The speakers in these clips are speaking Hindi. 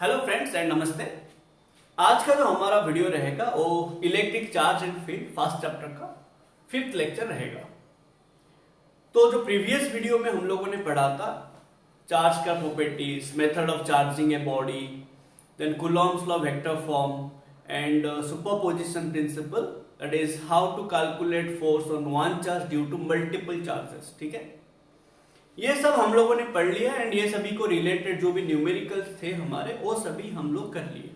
हेलो फ्रेंड्स एंड नमस्ते। आज का जो हमारा वीडियो रहेगा वो electric charge and field first chapter का 5th लेक्चर रहेगा। तो जो प्रीवियस वीडियो में हम लोगों ने पढ़ा था चार्ज का properties, method of charging a body, then Coulomb's law, vector form and superposition principle, that is how to calculate force on one charge due to multiple charges. ठीक है, ये सब हम लोगों ने पढ़ लिया एंड ये सभी को रिलेटेड जो भी न्यूमेरिकल्स थे हमारे वो सभी हम लोग कर लिए।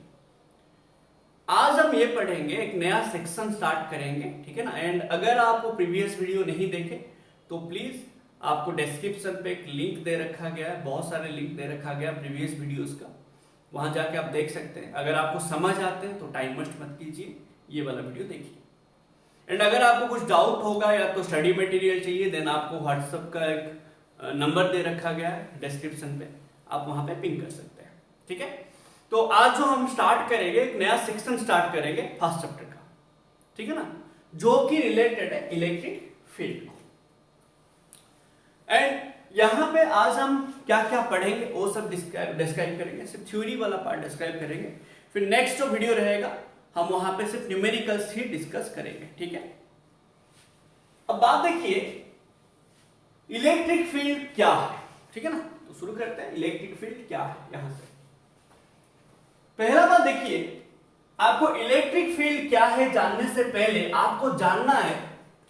आज हम ये पढ़ेंगे, एक नया सेक्शन स्टार्ट करेंगे, ठीक है ना। एंड अगर आप वो प्रीवियस वीडियो नहीं देखे तो प्लीज आपको डिस्क्रिप्शन पे एक लिंक दे रखा गया है, बहुत सारे लिंक दे रखा गया प्रीवियस वीडियोस का, वहां जाके आप देख सकते हैं। अगर आपको समझ आते हैं तो टाइम वेस्ट मत कीजिए, ये वाला वीडियो देखिए। एंड अगर आपको कुछ डाउट होगा या तो स्टडी मटेरियल चाहिए, देन आपको व्हाट्सएप का एक नंबर दे रखा गया है डिस्क्रिप्शन पे, आप वहां पे पिंग कर सकते हैं। ठीक है, तो आज जो हम स्टार्ट करेंगे, एक नया सेक्शन स्टार्ट करेंगे फर्स्ट चैप्टर का, ठीक है ना, जो कि रिलेटेड है इलेक्ट्रिक फील्ड को। एंड यहां पे आज हम क्या क्या पढ़ेंगे वो सब डिस्क्राइब करेंगे, सिर्फ थ्योरी वाला पार्ट डिस्क्राइब करेंगे। फिर नेक्स्ट जो वीडियो रहेगा हम वहां पे सिर्फ न्यूमेरिकल्स ही डिस्कस करेंगे। ठीक है, अब बात देखिए इलेक्ट्रिक फील्ड क्या है, ठीक है ना। तो शुरू करते हैं, इलेक्ट्रिक फील्ड क्या है। यहां से पहला बात देखिए, आपको इलेक्ट्रिक फील्ड क्या है जानने से पहले आपको जानना है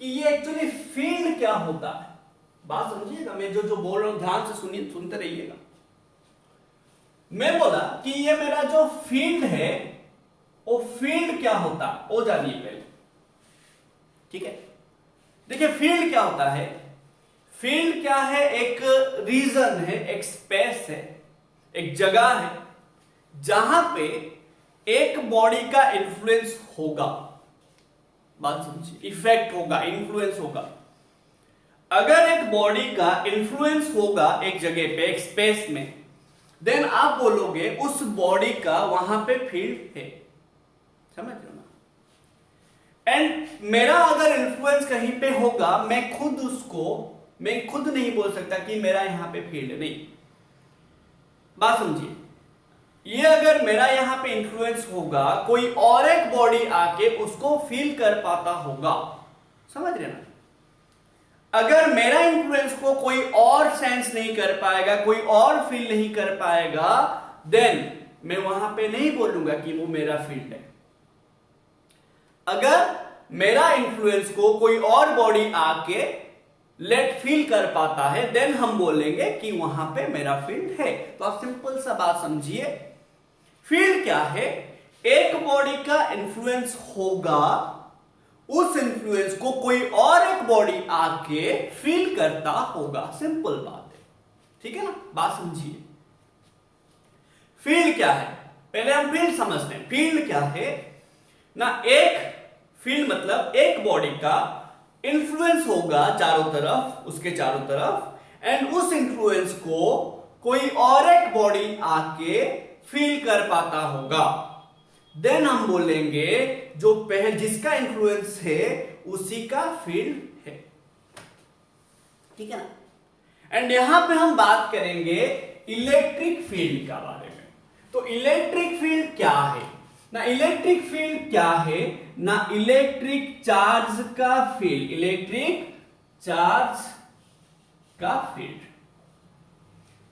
कि ये एक्चुअली फील्ड क्या होता है। बात समझिएगा, मैं जो बोल रहा हूं ध्यान से सुनिए, सुनते रहिएगा। मैं बोला कि ये मेरा जो फील्ड है वो फील्ड क्या होता है वो जानिए पहले, ठीक है। देखिए फील्ड क्या होता है, फील्ड क्या है, एक रीजन है, एक स्पेस है, एक जगह है जहां पे एक बॉडी का इंफ्लुएंस होगा। बात समझिए, इफेक्ट होगा, इंफ्लुएंस होगा। अगर एक बॉडी का इंफ्लुएंस होगा एक जगह पे, एक स्पेस में, देन आप बोलोगे उस बॉडी का वहां पे फील्ड है। समझ रहे हो ना। एंड मेरा अगर इंफ्लुएंस कहीं पे होगा, मैं खुद नहीं बोल सकता कि मेरा यहां पे फील्ड नहीं। बात समझिए, ये अगर मेरा यहां पे इंफ्लुएंस होगा, कोई और एक बॉडी आके उसको फील कर पाता होगा। समझ रहे ना। अगर मेरा इंफ्लुएंस को कोई और सेंस नहीं कर पाएगा, कोई और फील नहीं कर पाएगा, देन मैं वहां पे नहीं बोलूंगा कि वो मेरा फील्ड है। अगर मेरा इंफ्लुएंस को कोई और बॉडी आके लेट फील कर पाता है, देन हम बोलेंगे कि वहां पे मेरा फील्ड है। तो आप सिंपल सा बात समझिए, फील्ड क्या है, एक बॉडी का इंफ्लुएंस होगा, उस इंफ्लुएंस को कोई और एक बॉडी आके फील करता होगा। सिंपल बात है, ठीक है ना। बात समझिए, फील्ड क्या है, पहले हम फील्ड समझते हैं। फील्ड क्या है ना, एक फील्ड मतलब एक बॉडी का इंफ्लुएंस होगा चारों तरफ, उसके चारों तरफ, एंड उस इंफ्लुएंस को कोई और एक बॉडी आके फील कर पाता होगा। देन हम बोलेंगे जो पहले जिसका इंफ्लुएंस है उसी का फील्ड है, ठीक है ना। एंड यहां पे हम बात करेंगे इलेक्ट्रिक फील्ड का बारे में। तो इलेक्ट्रिक फील्ड क्या है ना, इलेक्ट्रिक फील्ड क्या है ना, इलेक्ट्रिक चार्ज का फील्ड, इलेक्ट्रिक चार्ज का फील्ड।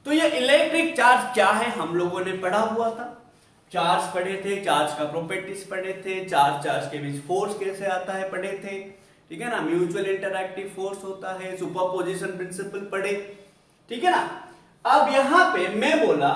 तो ये इलेक्ट्रिक चार्ज क्या है हम लोगों ने पढ़ा हुआ था, चार्ज पढ़े थे, चार्ज का प्रॉपर्टीज पढ़े थे, चार्ज के बीच फोर्स कैसे आता है पढ़े थे, ठीक है ना। म्यूचुअल इंटरएक्टिव फोर्स होता है, सुपरपोजिशन प्रिंसिपल पढ़े, ठीक है ना। अब यहां पे मैं बोला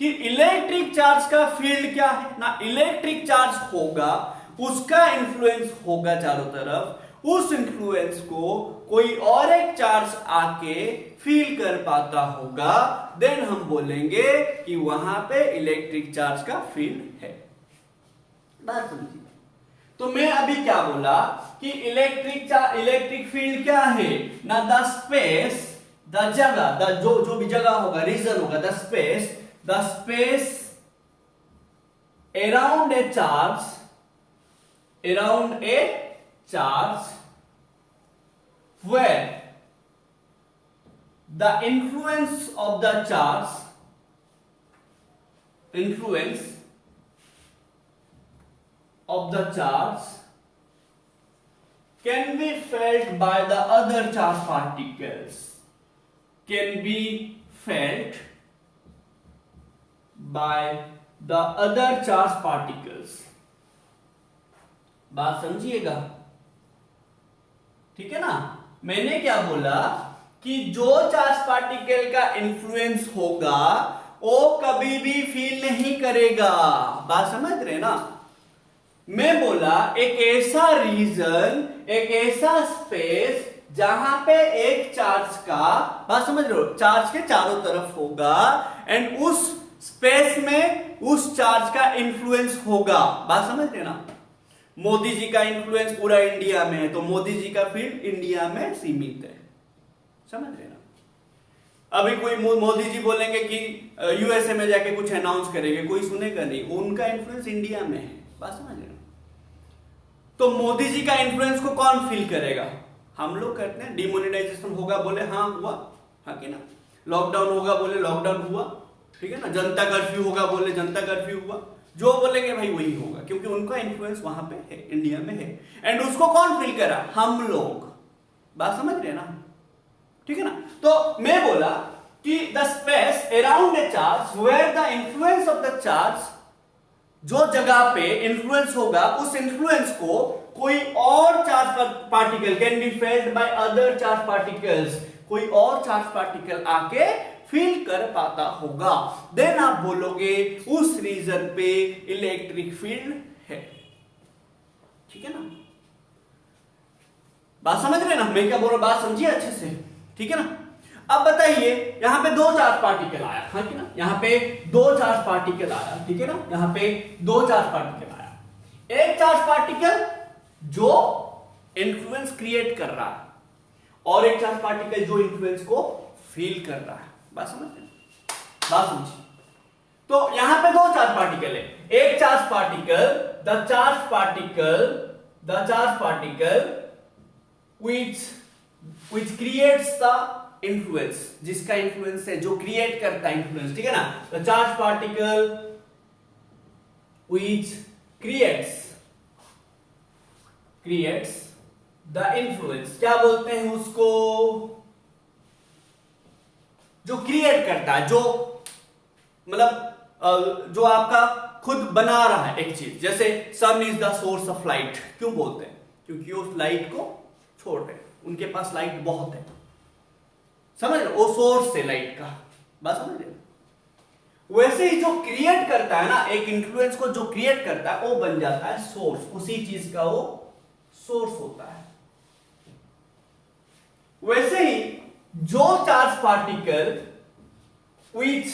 कि इलेक्ट्रिक चार्ज का फील्ड क्या है ना, इलेक्ट्रिक चार्ज होगा, उसका इंफ्लुएंस होगा चारों तरफ, उस इंफ्लुएंस को कोई और एक चार्ज आके फील कर पाता होगा, देन हम बोलेंगे कि वहां पे इलेक्ट्रिक चार्ज का फील्ड है। बात समझिए, तो मैं अभी क्या बोला कि इलेक्ट्रिक फील्ड क्या है ना, द स्पेस, द जगह, जो भी जगह होगा, रीजन होगा, the space around a charge where the influence of the charge influence of the charge can be felt by the other charge particles, can be felt by the other charge particles. बात समझिएगा, ठीक है ना। मैंने क्या बोला कि जो चार्ज पार्टिकल का इन्फ्लुएंस होगा वो कभी भी फील नहीं करेगा। बात समझ रहे ना। मैं बोला एक ऐसा रीजन, एक ऐसा स्पेस जहां पे एक चार्ज का, बात समझ रहे हो, चार्ज के चारों तरफ होगा एंड उस स्पेस में उस चार्ज का इन्फ्लुएंस होगा। बात समझ रहे ना। मोदी जी का इन्फ्लुएंस पूरा इंडिया में है तो मोदी जी का फील्ड इंडिया में सीमित है, समझ रहे ना। अभी कोई मोदी जी बोलेंगे कि यूएसए में जाके कुछ अनाउंस करेंगे, कोई सुनेगा नहीं, उनका इन्फ्लुएंस इंडिया में है। बात समझ रहे ना। तो मोदी जी का इन्फ्लुएंस को कौन फील करेगा? हम लोग करते हैं। डिमोनेटाइजेशन होगा बोले हाँ हुआ, हाँ कि ना। लॉकडाउन होगा बोले लॉकडाउन हुआ, ठीक है ना। जनता कर्फ्यू होगा बोले जनता कर्फ्यू हुआ। जो बोलेंगे भाई वही होगा, क्योंकि उनका इन्फ्लुएंस वहां पे है, इंडिया में है। एंड उसको कौन फील करा? हम लोग। बात समझ रहे ना, ठीक है ना। तो मैं बोला कि the space around a charge where the influence of the charge, जो जगह पे इन्फ्लुएंस होगा उस इन्फ्लुएंस को कोई और charge particle can be failed by other charge particles, कोई और चार्ज पार्टिकल आके फील कर पाता होगा। देन आप बोलोगे उस रीजन पे इलेक्ट्रिक फील्ड है, ठीक है ना। बात समझ रहे ना मैं क्या बोल रहा हूं? बात समझिए अच्छे से, ठीक है ना। अब बताइए यहां पे दो चार्ज पार्टिकल आया, हाँ कि ना। यहां पे दो चार्ज पार्टिकल आया, ठीक है ना। यहां पे दो चार्ज पार्टिकल आया। एक चार्ज पार्टिकल जो इन्फ्लुएंस क्रिएट कर रहा है और एक चार्ज पार्टिकल जो इन्फ्लुएंस को फील कर रहा है। बात समझ रहे? बात समझिए। तो यहां पे दो चार्ज पार्टिकल है। एक charge particle, the charge particle which creates the influence, जिसका इन्फ्लुएंस है, जो क्रिएट करता है इन्फ्लुएंस, ठीक है ना। The charge particle which creates the influence, क्या बोलते हैं उसको? जो क्रिएट करता है, जो मतलब जो आपका खुद बना रहा है एक चीज। जैसे sun is the source of light, क्यों बोलते हैं? क्योंकि उस लाइट को छोड़ रहे, उनके पास लाइट बहुत है, समझ रहे? वो सोर्स है लाइट का। बात समझ रहे? वैसे ही जो क्रिएट करता है ना, एक इन्फ्लुएंस को जो क्रिएट करता है वो बन जाता है सोर्स, उसी चीज का वो सोर्स होता है। वैसे ही जो चार्ज पार्टिकल which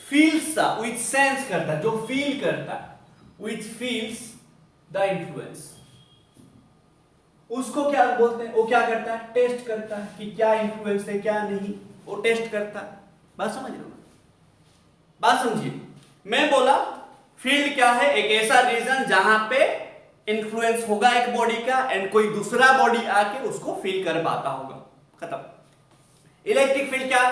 सेंस करता है, जो फील करता है, which feels the influence, उसको क्या बोलते हैं? वो क्या करता है? टेस्ट करता है कि क्या इन्फ्लुएंस है क्या नहीं, वो टेस्ट करता है। बात समझ रहे हो? बात समझिए। मैं बोला फील्ड क्या है? एक ऐसा रीजन जहां पे इन्फ्लुएंस होगा एक बॉडी का एंड कोई दूसरा बॉडी आके उसको फील कर पाता होगा, खत्म। इलेक्ट्रिक फील्ड क्या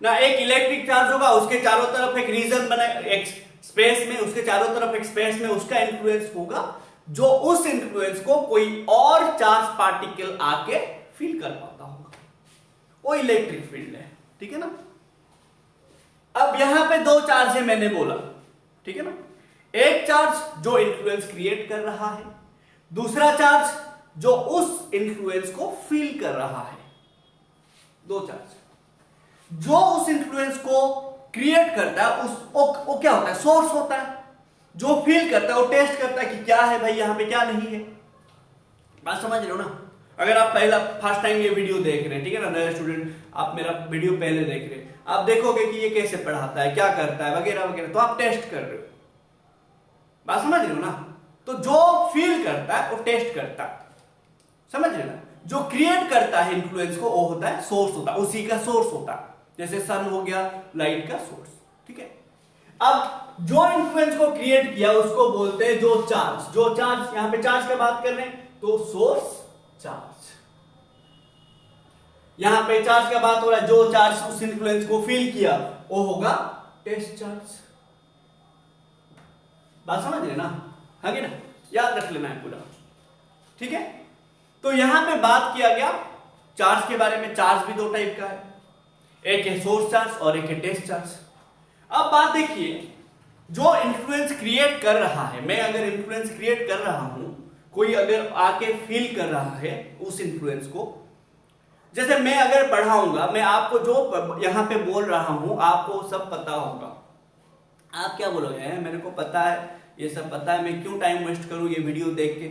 ना, एक इलेक्ट्रिक चार्ज होगा, उसके चारों तरफ एक रीजन बना, एक स्पेस में, उसके चारों तरफ एक स्पेस में उसका इन्फ्लुएंस होगा, जो उस इन्फ्लुएंस को कोई और चार्ज पार्टिकल आके फील कर पाता होगा, वो इलेक्ट्रिक फील्ड है, ठीक है ना। अब यहां पे दो चार्ज है मैंने बोला, ठीक है ना। एक चार्ज जो इन्फ्लुएंस क्रिएट कर रहा है, दूसरा चार्ज जो उस इन्फ्लुएंस को फील कर रहा है। दो चार्ज। जो उस इन्फ्लुएंस को क्रिएट करता है वो क्या होता है? सोर्स होता है। जो फील करता है वो टेस्ट करता है कि क्या है भाई यहां पे, क्या नहीं है। बात समझ रहे हो ना। अगर आप पहला फर्स्ट टाइम ये वीडियो देख रहे हैं, ठीक है ना, नए स्टूडेंट, आप मेरा वीडियो पहले देख रहे हैं, आप देखोगे कि ये कैसे पढ़ाता है, क्या करता है वगैरह वगैरह, तो आप टेस्ट कर रहे हो। बात समझ रहे हो ना। तो जो फील करता है वो टेस्ट करता है, समझ रहे हो ना। जो क्रिएट करता है इन्फ्लुएंस को वो होता है सोर्स, होता है उसी का सोर्स होता है। जैसे सन हो गया लाइट का सोर्स, ठीक है। अब जो इन्फ्लुएंस को क्रिएट किया उसको बोलते हैं जो चार्ज। जो चार्ज, यहां पे चार्ज की बात कर रहे हैं तो सोर्स चार्ज। यहां पे चार्ज का बात हो रहा है, जो चार्ज उस इन्फ्लुएंस को फील किया वो होगा टेस्ट चार्ज। बात समझ रहे ना, है कि ना, याद रख लेना है पूरा, ठीक है। तो यहां पे बात किया गया चार्ज के बारे में। चार्ज भी दो टाइप का है, एक है सोर्स चार्ज और एक है टेस्ट चार्ज। अब बात देखिए, जो इन्फ्लुएंस क्रिएट कर रहा है, मैं अगर इन्फ्लुएंस क्रिएट कर रहा हूं, कोई अगर आके फील कर रहा है उस इन्फ्लुएंस को, जैसे मैं अगर पढ़ाऊंगा, मैं आपको जो यहां पे बोल रहा हूं आपको सब पता होगा, आप क्या बोलोगे, मेरे को पता है, ये सब पता है, मैं क्यों टाइम वेस्ट करूं ये वीडियो देख के,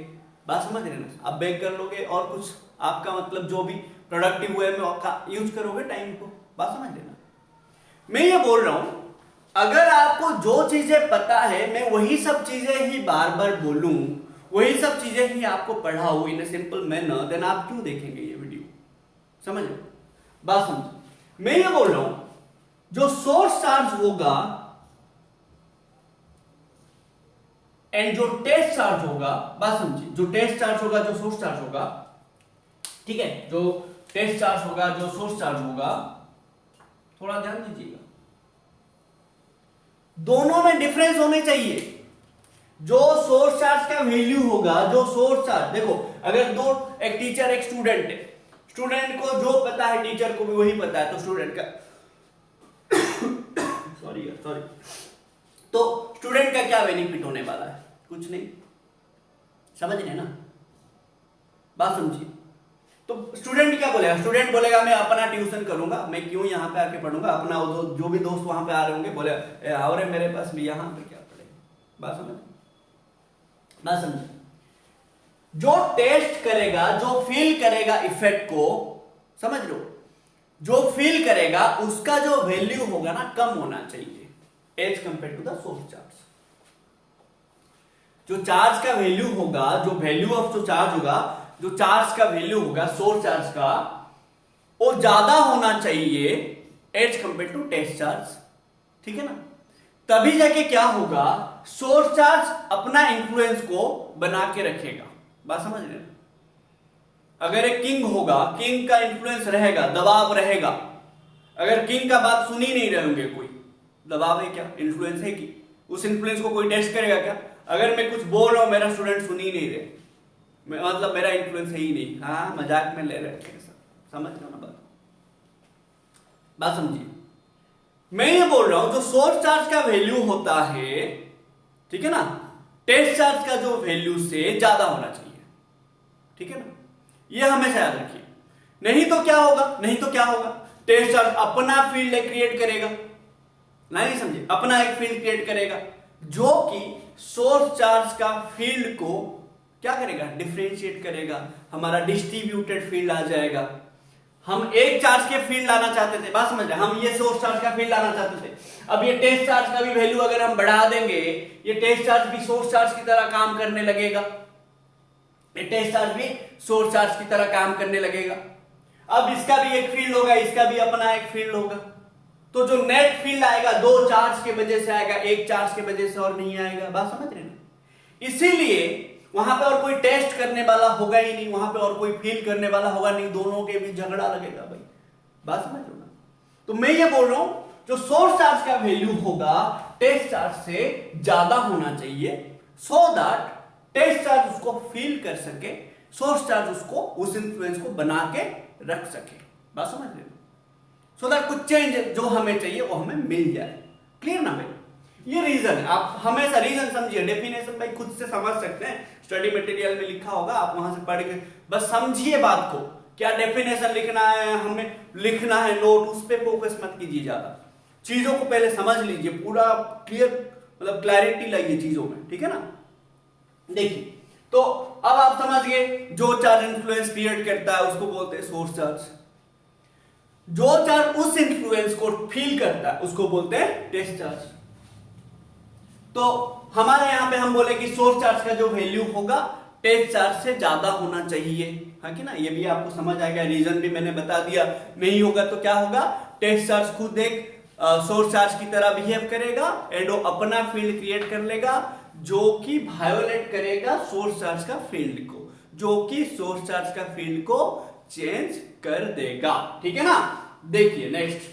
बात समझ रहे ना। आप बैक कर लोगे और कुछ आपका मतलब जो भी प्रोडक्टिव वे में आपका यूज करोगे टाइम को, बात समझ लेना। मैं ये बोल रहा हूं, अगर आपको जो चीजें पता है मैं वही सब चीजें ही बार बार बोलूं, वही सब चीजें ही आपको पढ़ाऊं इन ए सिंपल मैनर, देन आप क्यों देखेंगे ये वीडियो, समझ रहे, बात समझ। मैं ये बोल रहा हूं, जो सोर्स चार्ज होगा एंड जो टेस्ट चार्ज होगा, बात समझिए, जो टेस्ट चार्ज होगा, जो सोर्स चार्ज होगा, ठीक है, जो टेस्ट चार्ज होगा, जो सोर्स चार्ज होगा, थोड़ा ध्यान दीजिएगा, दोनों में डिफरेंस होने चाहिए। जो सोर्स चार्ज का वैल्यू होगा, जो सोर्स चार्ज, देखो अगर दो, एक टीचर एक स्टूडेंट है, स्टूडेंट को जो पता है टीचर को भी वही पता है, तो स्टूडेंट का सॉरी, तो स्टूडेंट का क्या बेनिफिट होने वाला है, कुछ नहीं, समझ रहे ना, बात समझिए। तो स्टूडेंट क्या बोलेगा, स्टूडेंट बोलेगा मैं अपना ट्यूशन करूंगा, मैं क्यों यहाँ पे आके पढ़ूंगा, अपना जो भी दोस्त वहां पे आ रहे होंगे बोले आओ रे मेरे पास भी, यहाँ पे क्या पढ़ेगा, बात समझ, बात समझ। जो टेस्ट करेगा, जो फील करेगा इफेक्ट को, समझ लो, जो फील करेगा उसका जो वैल्यू होगा ना कम होना चाहिए as compare to the source charge. जो चार्ज का वैल्यू होगा, जो वैल्यू ऑफ जो चार्ज होगा, जो चार्ज का वैल्यू होगा सोर्स चार्ज का, वो ज्यादा होना चाहिए as compare to test charge, ठीक है ना। तभी जाके क्या होगा, सोर्स चार्ज अपना इंफ्लुएंस को बना के रखेगा, बात समझ रहे हैं। अगर एक किंग होगा, किंग का इंफ्लुएंस रहेगा, दबाव रहेगा, अगर किंग का बात सुन ही नहीं रहे होंगे, कोई दबाव है क्या, इन्फ्लुएंस है कि उस इन्फ्लुएंस को कोई टेस्ट करेगा क्या। अगर मैं कुछ बोल रहा हूं, मेरा स्टूडेंट सुन ही नहीं रहे, मतलब मेरा इन्फ्लुएंस है ही नहीं, हाँ मजाक में ले रहे हैं, समझ लो ना बात समझिए। मैं ये बोल रहा हूं, जो सोर्स चार्ज का वैल्यू होता है, ठीक है ना, टेस्ट चार्ज का जो वैल्यू से ज्यादा होना चाहिए, ठीक है ना, ये हमेशा याद रखिए। नहीं तो क्या होगा, नहीं तो क्या होगा, टेस्ट चार्ज अपना फील्ड क्रिएट करेगा, नहीं समझे, अपना एक फील्ड क्रिएट करेगा जो कि सोर्स चार्ज का फील्ड को क्या करेगा, डिफरेंशिएट करेगा, हमारा डिस्ट्रीब्यूटेड फील्ड आ जाएगा। हम एक चार्ज के फील्ड लाना चाहते थे, बात समझ रहे, हम ये सोर्स चार्ज का फील्ड लाना चाहते थे, अब ये टेस्ट चार्ज का भी वैल्यू अगर हम बढ़ा देंगे, ये टेस्ट चार्ज भी सोर्स चार्ज की तरह काम करने लगेगा, ये टेस्ट चार्ज भी सोर्स चार्ज की तरह काम करने लगेगा। अब इसका भी एक फील्ड होगा, इसका भी अपना एक फील्ड होगा, तो जो नेट फील्ड आएगा दो चार्ज के वजह से आएगा, एक चार्ज के वजह से और नहीं आएगा, बात समझ रहे ना। इसीलिए वहां पे और कोई टेस्ट करने वाला होगा ही नहीं, वहां पे और कोई फील करने वाला होगा नहीं, दोनों के बीच झगड़ा लगेगा भाई, बात समझ लो ना। तो मैं ये बोल रहा हूं, जो सोर्स चार्ज का वैल्यू होगा टेस्ट चार्ज से ज्यादा होना चाहिए, सो दैट टेस्ट चार्ज उसको फील कर सके, सोर्स चार्ज उसको उस इन्फ्लुएंस को बना के रख सके, बात समझ रहे हो, सो दैट कुछ चेंज जो हमें चाहिए वो हमें मिल जाए। क्लियर ना भाई, ये रीजन है, आप हमेशा रीजन समझिए, डेफिनेशन भाई खुद से समझ सकते हैं, स्टडी मटेरियल में लिखा होगा, आप वहां से पढ़ के बस समझिए बात को, क्या डेफिनेशन लिखना है, हमें लिखना है नोट, उस पर फोकस मत कीजिए ज्यादा, चीजों को पहले समझ लीजिए, पूरा क्लियर मतलब क्लैरिटी लाइए चीजों में, ठीक है ना। देखिए, तो अब आप समझ गए, जो चार्ज इन्फ्लुएंस क्रिएट करता है उसको बोलते हैं सोर्स चार्ज, जो चार्ज उस इन्फ्लुएंस को फील करता है उसको बोलते हैं टेस्ट चार्ज। तो हमारे यहां पे हम बोले कि सोर्स चार्ज का जो वैल्यू होगा टेस्ट चार्ज से ज्यादा होना चाहिए, है कि ना, ये भी आपको समझ आएगा, रीजन भी मैंने बता दिया। नहीं होगा तो क्या होगा, टेस्ट चार्ज खुद एक सोर्स चार्ज की तरह बिहेव करेगा एंड वो अपना फील्ड क्रिएट कर लेगा जो कि वायोलेट करेगा सोर्स चार्ज का फील्ड को, जो कि सोर्स चार्ज का फील्ड को चेंज कर देगा, ठीक है ना। देखिए नेक्स्ट,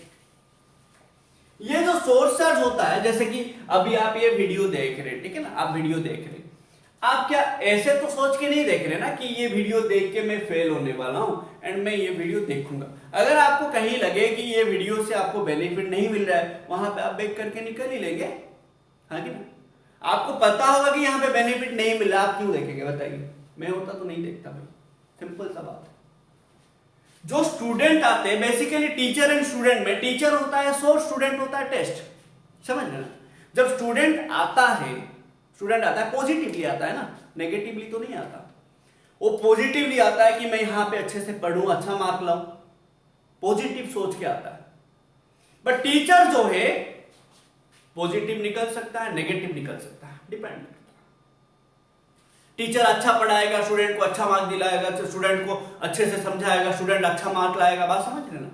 ये जो सोर्स चार्ज होता है, जैसे कि अभी आप ये वीडियो देख रहे हैं, ठीक है ना, आप वीडियो देख रहे हैं, आप क्या ऐसे तो सोच के नहीं देख रहे ना कि ये वीडियो देख के मैं फेल होने वाला हूं एंड मैं ये वीडियो देखूंगा। अगर आपको कहीं लगे कि ये वीडियो से आपको बेनिफिट नहीं मिल रहा है, वहां पे आप बैक करके निकल ही लेंगे, हाँ कि ना। आपको पता होगा कि यहाँ पे बेनिफिट नहीं मिल रहा, आप क्यों देखेंगे बताइए? मैं होता तो नहीं देखता भाई, सिंपल सा बात है। जो स्टूडेंट आते हैं, बेसिकली टीचर एंड स्टूडेंट में, टीचर होता है सोर्स, स्टूडेंट होता है टेस्ट, समझ रहे ना। जब स्टूडेंट आता है पॉजिटिवली आता है ना, नेगेटिवली तो नहीं आता। वो पॉजिटिवली आता है कि मैं यहां पे अच्छे से पढ़ूं, अच्छा मार्क लाऊं, पॉजिटिव सोच के आता है। बट टीचर जो है पॉजिटिव निकल सकता है, नेगेटिव निकल सकता है, डिपेंड करता है। टीचर अच्छा पढ़ाएगा, स्टूडेंट को अच्छा मार्क दिलाएगा, स्टूडेंट को अच्छे से समझाएगा, स्टूडेंट अच्छा मार्क लाएगा, बात समझ रहे ना,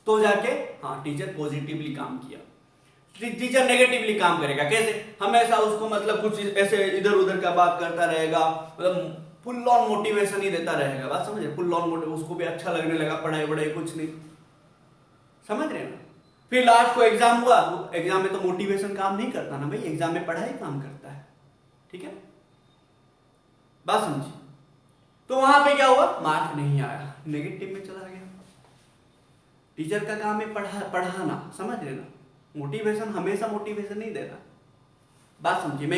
तो जाके हाँ टीचर पॉजिटिवली काम किया। टीचर नेगेटिवली काम करेगा, कैसे? हमेशा उसको मतलब कुछ ऐसे इधर उधर का बात करता रहेगा, मतलब फुल ऑन मोटिवेशन ही देता रहेगा, बात समझे, फुल ऑन मोटिवेशन, उसको भी अच्छा लगने लगा, पढ़ाई वढ़ाई कुछ नहीं, समझ रहे ना। फिर लास्ट को एग्जाम हुआ, एग्जाम में तो मोटिवेशन काम नहीं करता ना भाई, एग्जाम में पढ़ाई काम करता है, ठीक है, बात समझी। तो वहां पे क्या हुआ, मार्क नहीं आया, नेगेटिव में चला गया। टीचर का काम है पढ़ाना, समझ रहे ना, मोटिवेशन हमेशा मोटिवेशन नहीं देना, बात समझिए। मैं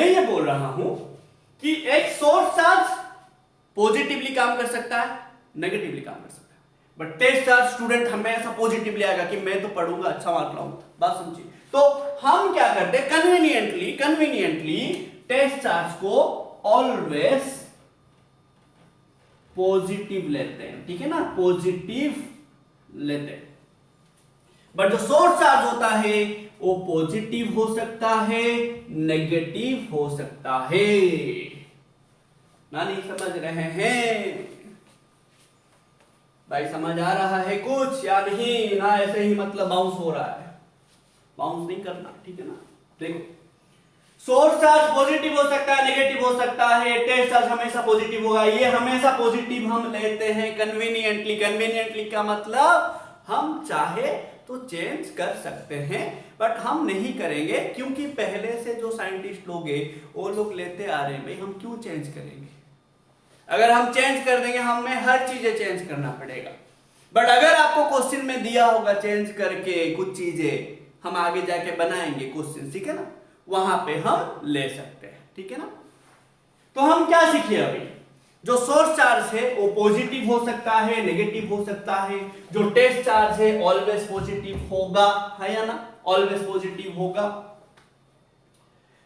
ये बोल रहा हूं कि एक सोर्स चार्ज पॉजिटिवली काम कर सकता है, नेगेटिवली काम कर सकता है, बट टेस्ट चार्ज स्टूडेंट हमेशा पॉजिटिवली आएगा कि मैं तो पढ़ूंगा, अच्छा मार्क लाऊंगा, बात समझिए। तो हम क्या करते हैं, कन्वीनियंटली टेस्ट चार्ज को ऑलवेज पॉजिटिव लेते हैं, ठीक है ना, पॉजिटिव लेते हैं। बट जो सोर्स चार्ज होता है वो पॉजिटिव हो सकता है, नेगेटिव हो सकता है ना, नहीं समझ रहे हैं भाई? समझ आ रहा है कुछ या नहीं ना? ऐसे ही मतलब बाउंस हो रहा है, बाउंस नहीं करना, ठीक है ना। देखो, सोर्स चार्ज पॉजिटिव हो सकता है, नेगेटिव हो सकता है, टेस्ट चार्ज हमेशा पॉजिटिव होगा। ये हमेशा पॉजिटिव हम लेते हैं कन्वीनियंटली का मतलब हम चाहे तो चेंज कर सकते हैं, बट हम नहीं करेंगे, क्योंकि पहले से जो साइंटिस्ट लोग हैं वो लोग लेते आ रहे हैं भाई, हम क्यों चेंज करेंगे? अगर हम चेंज कर देंगे, हमें हर चीजें चेंज करना पड़ेगा। बट अगर आपको क्वेश्चन में दिया होगा चेंज करके कुछ चीजें, हम आगे जाके बनाएंगे क्वेश्चन, ठीक है ना, वहां पे हम ले सकते हैं, ठीक है ना। तो हम क्या सीखे अभी, जो सोर्स चार्ज है वो पॉजिटिव हो सकता है, नेगेटिव हो सकता है। जो टेस्ट चार्ज है ऑलवेज पॉजिटिव होगा, है या ना, ऑलवेज पॉजिटिव होगा।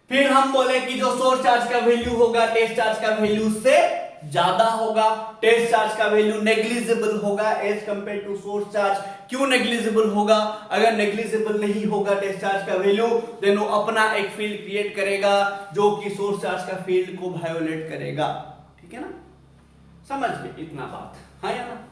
फिर हम बोले कि जो सोर्स चार्ज का वैल्यू होगा टेस्ट चार्ज का वैल्यू से ज्यादा होगा, टेस्ट चार्ज का वैल्यू नेग्लिजिबल होगा as compare to source charge. क्यों नेग्लिजिबल होगा? अगर नेग्लिजिबल नहीं होगा टेस्ट चार्ज का वैल्यू, देन वो अपना एक फील्ड क्रिएट करेगा जो कि सोर्स चार्ज का फील्ड को वायोलेट करेगा, ठीक है ना, समझ गए इतना बात, हाँ या ना।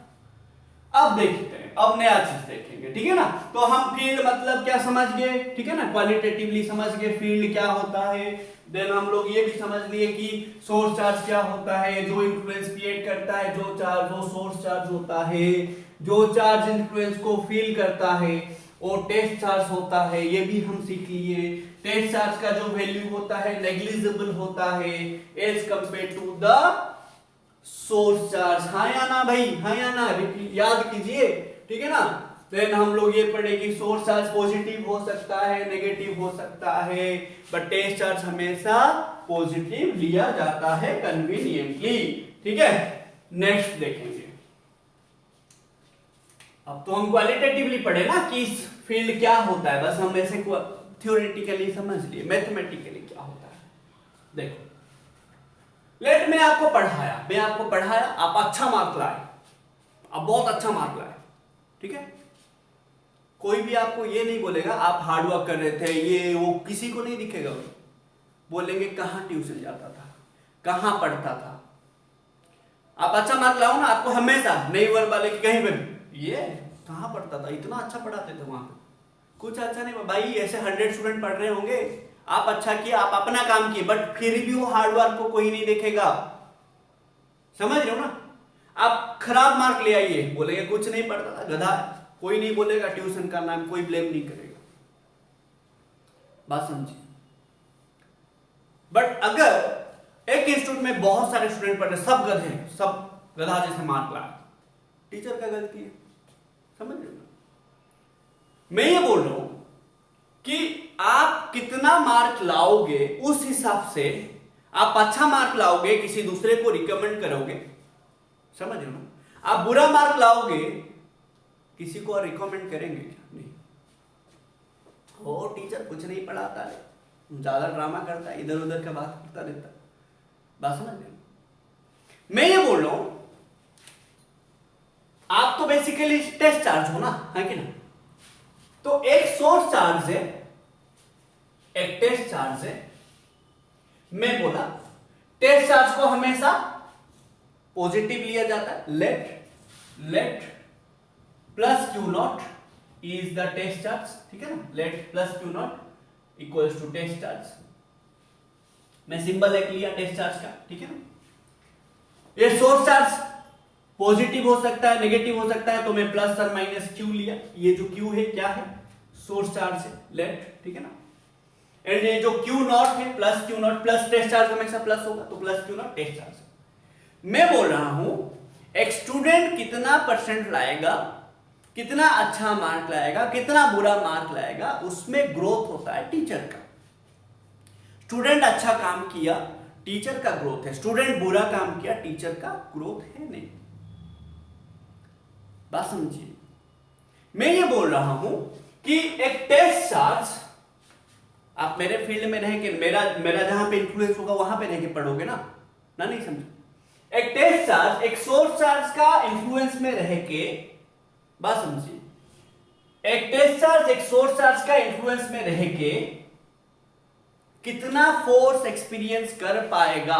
अब देखते हैं, अब नया चीज देखेंगे, ठीक है ना। तो हम फील्ड मतलब क्या समझ गए, ठीक है ना, क्वालिटेटिवली समझ गए फील्ड क्या होता है। देन हम लोग ये भी समझ लिए कि सोर्स चार्ज क्या होता है, जो इन्फ्लुएंस क्रिएट करता है, जो सोर्स चार्ज होता है, जो चार्ज इन्फ्लुएंस को फील करता है वो टेस्ट चार्ज होता है, ये भी हम सीख लिए। टेस्ट चार्ज का जो वैल्यू होता है नेग्लिजिबल होता है as compare to the source charge, हाँ या ना भाई, हाँ या ना, याद कीजिए, ठीक है ना। देन हम लोग ये पढ़े कि सोर्स चार्ज पॉजिटिव हो सकता है, नेगेटिव हो सकता है, बट टेस्ट चार्ज हमेशा पॉजिटिव लिया जाता है कन्वीनियंटली, ठीक है। नेक्स्ट देखेंगे, अब तो हम क्वालिटेटिवली पढ़े ना कि इस फील्ड क्या होता है, बस हम ऐसे थ्योरेटिकली समझ लिए, मैथमेटिकली क्या होता है। देखो, लेट मैं आपको पढ़ाया, आप अच्छा मार्क लाए, आप बहुत अच्छा मार्क लाए, ठीक है। कोई भी आपको ये नहीं बोलेगा आप हार्ड वर्क कर रहे थे, ये वो किसी को नहीं दिखेगा। बोलेंगे कहां ट्यूशन जाता था, कहां पढ़ता था। आप अच्छा मार्क लाओ ना, आपको हमेशा नहीं वर्ग वाले की कहीं पे ये कहां पढ़ता था, इतना अच्छा पढ़ाते थे वहां पे, कुछ अच्छा नहीं भाई। ऐसे 100 स्टूडेंट पढ़ रहे होंगे, आप अच्छा किए, आप अपना काम किए, बट फिर भी वो हार्ड वर्क को कोई नहीं देखेगा, समझ रहे हो ना। आप खराब मार्क ले आइए, बोलेंगे कुछ नहीं पढ़ता था, गधा है, कोई नहीं बोलेगा ट्यूशन का नाम, कोई ब्लेम नहीं करेगा। बात समझिए। बट अगर एक इंस्टीट्यूट में बहुत सारे स्टूडेंट पढ़ रहे, सब गधे हैं, सब गधा जैसे मार्क लाए, टीचर का गलती है, समझ रहे हो? मैं ये बोल रहा हूं कि आप कितना मार्क लाओगे उस हिसाब से आप अच्छा मार्क लाओगे, किसी दूसरे को रिकमेंड करोगे, समझ रहे हो? आप बुरा मार्क लाओगे, किसी को रिकमेंड करेंगे क्या? नहीं। वो टीचर कुछ नहीं पढ़ाता है, ज्यादा ड्रामा करता है, इधर उधर का बात करता रहता है। बात समझ रहे हो? मैं ये बोल रहा हूं, आप तो बेसिकली टेस्ट चार्ज हो ना, है कि ना? तो एक सोर्स चार्ज है, एक टेस्ट चार्ज है। मैं बोला टेस्ट चार्ज को हमेशा पॉजिटिव लिया जाता है। Let plus q not is the test charge, ठीक है ना? Let plus q not equals to test charge. मैं सिंबल एक लिया टेस्ट चार्ज का, ठीक है ना? ये सोर्स चार्ज पॉजिटिव हो सकता है, नेगेटिव हो सकता है, तो मैं प्लस और माइनस क्यू लिया। ये जो क्यू है क्या है? सोर्स चार्ज है, लेट, ठीक है ना? एंड ये जो क्यू नॉट है, plus q not, plus test charge हमेशा प्लस होगा, तो plus q not test charge. मैं बोल रहा हूं एक स्टूडेंट कितना परसेंट लाएगा, कितना अच्छा मार्क लाएगा, कितना बुरा मार्क लाएगा, उसमें ग्रोथ होता है टीचर का। स्टूडेंट अच्छा काम किया, टीचर का ग्रोथ है। स्टूडेंट बुरा काम किया, टीचर का ग्रोथ है नहीं। बात समझिए। मैं ये बोल रहा हूं कि एक टेस्ट चार्ज, आप मेरे फील्ड में रह के, मेरा जहां पे इंफ्लुएंस होगा वहां पे रह के पढ़ोगे ना नहीं समझे? एक टेस्ट चार्ज एक सोर्स चार्ज का इंफ्लुएंस में रह के, बात समझिए, एक टेस्ट चार्ज एक सोर्स चार्ज का इंफ्लुएंस में रह के कितना फोर्स एक्सपीरियंस कर पाएगा,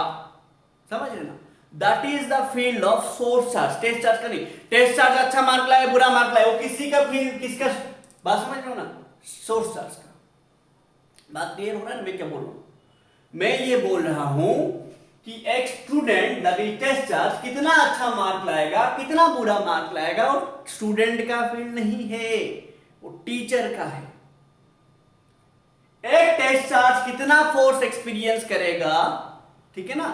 समझ रहे ना? That is the field of source charge, test charge का नहीं। टेस्ट चार्ज अच्छा मार्क लाए, बुरा मार्क लाए, वो किसी का फील्ड, किसका, बात समझ रहे हो ना? सोर्स चार्ज का। बात क्लियर हो रहा है ना मैं क्या बोल रहा हूं? मैं ये बोल रहा हूं कि एक student that is test charge कितना अच्छा मार्क लाएगा, कितना बुरा मार्क लाएगा, और स्टूडेंट का फील्ड नहीं है, वो टीचर का है। एक टेस्ट चार्ज कितना फोर्स एक्सपीरियंस करेगा, ठीक है ना,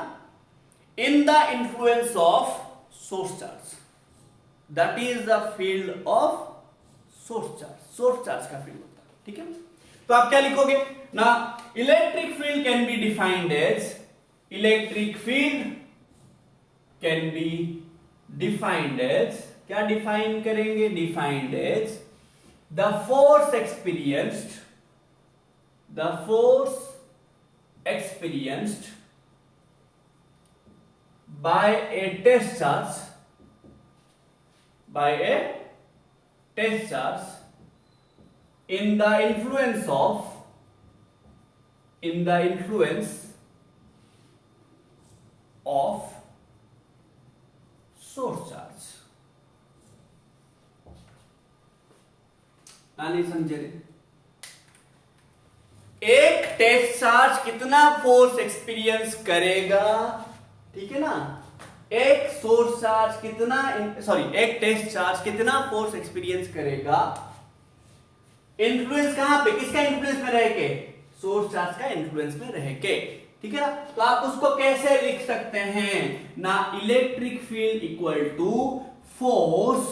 in the influence of source charge, that is the field of source charge. Source charge का फील्ड होता है, ठीक है? तो आप क्या लिखोगे ना? Electric field can be defined as, electric field can be defined as, क्या डिफाइन करेंगे? Defined as the force experienced, the force experienced by a test charge, by a test charge in the influence of, in the influence of source charge। नहीं समझे रे? एक टेस्ट चार्ज कितना फोर्स एक्सपीरियंस करेगा, ठीक है ना? एक सोर्स चार्ज कितना, एक टेस्ट चार्ज कितना फोर्स एक्सपीरियंस करेगा, इन्फ्लुएंस कहां पे, किसका इन्फ्लुएंस में रह के? सोर्स चार्ज का इन्फ्लुएंस में रह के, ठीक है ना? तो आप उसको कैसे लिख सकते हैं ना? Electric field equal to force,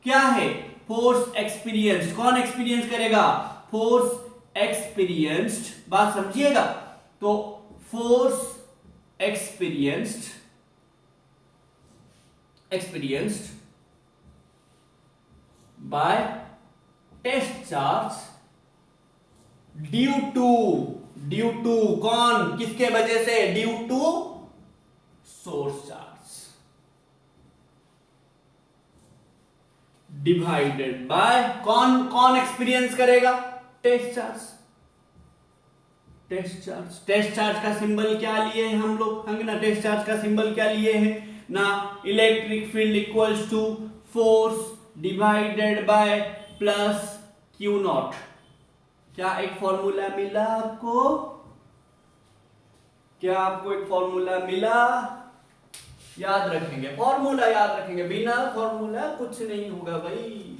क्या है? Force experience. कौन एक्सपीरियंस करेगा? Force experienced. बात समझिएगा, तो force experienced by test charge due to कौन, किसके वजह से? Due to source charge divided by कौन एक्सपीरियंस करेगा? Test charge. टेस्ट चार्ज का सिंबल क्या लिए हैं हम लोग, है ना? टेस्ट चार्ज का सिंबल क्या लिए हैं ना? Electric field equals to force divided by plus q not. क्या एक फॉर्मूला मिला आपको? क्या आपको एक फॉर्मूला मिला? याद रखेंगे, फॉर्मूला याद रखेंगे, बिना फॉर्मूला कुछ नहीं होगा भाई।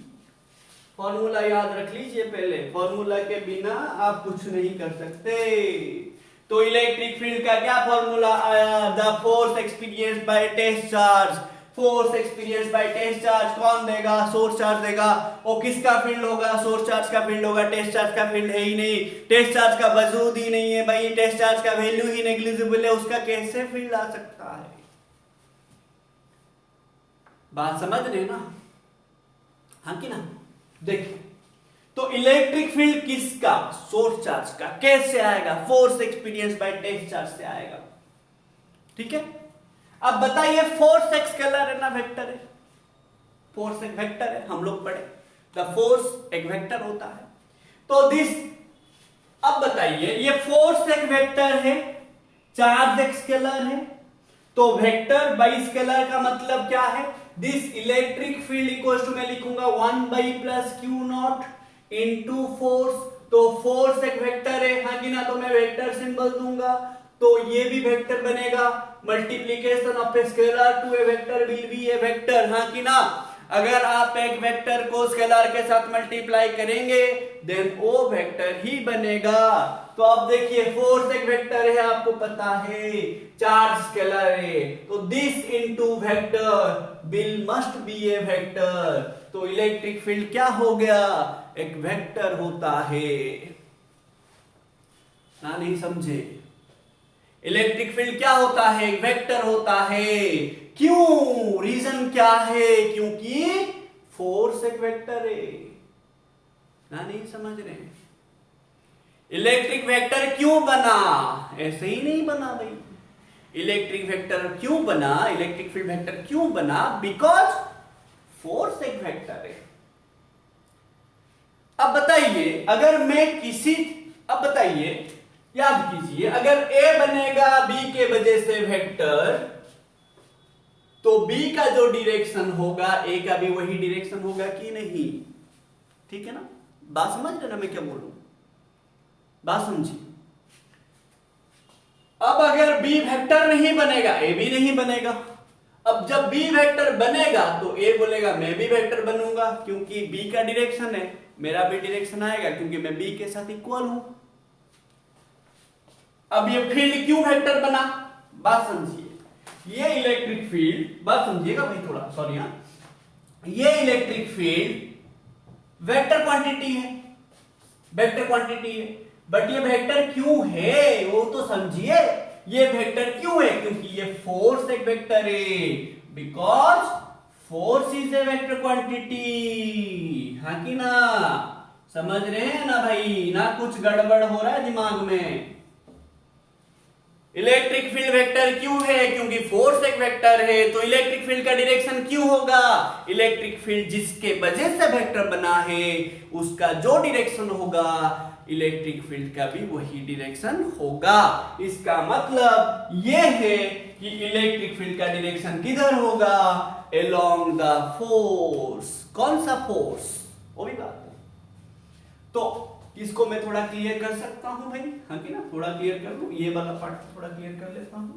फॉर्मूला याद रख लीजिए पहले, फॉर्मूला के बिना आप कुछ नहीं कर सकते। तो इलेक्ट्रिक फील्ड का क्या फॉर्मूला आया, the force experienced by test charge. Force experience by test charge कौन देगा, सोर्स चार्ज देगा। और किसका फील्ड होगा, सोर्स चार्ज का फील्ड होगा, टेस्ट चार्ज का फील्ड है ही नहीं, टेस्ट चार्ज का वजूद ही नहीं है भाई, टेस्ट चार्ज का वैल्यू ही नेग्लिजिबल है, उसका कैसे फील्ड आ सकता है। बात समझ रहे ना, हाँ कि ना। देखिए तो इलेक्ट्रिक फील्ड किसका, सोर्स चार्ज का, कैसे आएगा, force experience by test charge से आएगा। ठीक है, अब बताइए फोर्स एक स्केलर है ना वेक्टर है, फोर्स एक वेक्टर है, हम लोग पढ़े द फोर्स एक वेक्टर होता है। तो दिस, अब बताइए ये फोर्स एक वेक्टर है, चार्ज एक स्केलर है, तो वेक्टर बाई स्केलर का मतलब क्या है, this electric field equals to मैं लिखूंगा 1 by plus q not into force. तो फोर्स एक वेक्टर है, हाँ कि ना, तो मैं वेक्टर सिंबल दूंगा, तो ये भी वेक्टर बनेगा, multiplication of a scalar to a vector will be a vector, हाँ कि ना। अगर आप एक वेक्टर को स्केलर के साथ मल्टीप्लाई करेंगे देन वो वेक्टर ही बनेगा। तो अब देखिए फोर्स एक वेक्टर है, आपको पता है, चार्ज स्केलर है, तो this into vector will must be a vector. तो इलेक्ट्रिक फील्ड क्या हो गया, एक वेक्टर होता है ना, नहीं समझे। इलेक्ट्रिक फील्ड क्या होता है, एक वेक्टर होता है। क्यों, रीजन क्या है, क्योंकि फोर्स एक वेक्टर है ना, नहीं समझ रहे। इलेक्ट्रिक वेक्टर क्यों बना, ऐसे ही नहीं बना भाई। इलेक्ट्रिक वेक्टर क्यों बना, इलेक्ट्रिक फील्ड वेक्टर क्यों बना, बिकॉज फोर्स एक वेक्टर है। अब बताइए अगर मैं किसी, अब बताइए याद कीजिए, अगर A बनेगा B के वजह से वेक्टर, तो B का जो डायरेक्शन होगा A का भी वही डायरेक्शन होगा कि नहीं, ठीक है ना। बात समझ रहे ना मैं क्या बोलूं, बात समझिए। अब अगर B वेक्टर नहीं बनेगा A भी नहीं बनेगा। अब जब B वेक्टर बनेगा तो A बोलेगा मैं भी वेक्टर बनूंगा, क्योंकि B का डायरेक्शन है, मेरा भी डायरेक्शन आएगा क्योंकि मैं B के साथ इक्वल हूं। अब ये फील्ड क्यों वेक्टर बना, बात समझिए। ये इलेक्ट्रिक फील्ड, बात समझिएगा भाई थोड़ा, सॉरी हाँ, ये इलेक्ट्रिक फील्ड वेक्टर क्वांटिटी है, वेक्टर क्वांटिटी है, बट ये वेक्टर क्यों है वो तो समझिए। ये वेक्टर क्यों है, क्योंकि ये फोर्स एक वेक्टर है, because force is a vector quantity, हाँ कि ना, समझ रहे हैं ना भाई, ना कुछ गड़बड़ हो रहा है दिमाग में। इलेक्ट्रिक फील्ड वेक्टर क्यों है, क्योंकि फोर्स एक वेक्टर है। तो इलेक्ट्रिक फील्ड का डायरेक्शन क्यों होगा, इलेक्ट्रिक फील्ड जिसके वजह से वेक्टर बना है उसका जो डायरेक्शन होगा इलेक्ट्रिक फील्ड का भी वही डायरेक्शन होगा। इसका मतलब यह है कि इलेक्ट्रिक फील्ड का डायरेक्शन किधर होगा, अलोंग द फोर्स। कौन सा फोर्स, वो भी बात है। तो इसको मैं थोड़ा क्लियर कर सकता हूं भाई, हाँ कि ना, थोड़ा क्लियर कर लूं, ये वाला पार्ट थोड़ा क्लियर कर लेता हूं,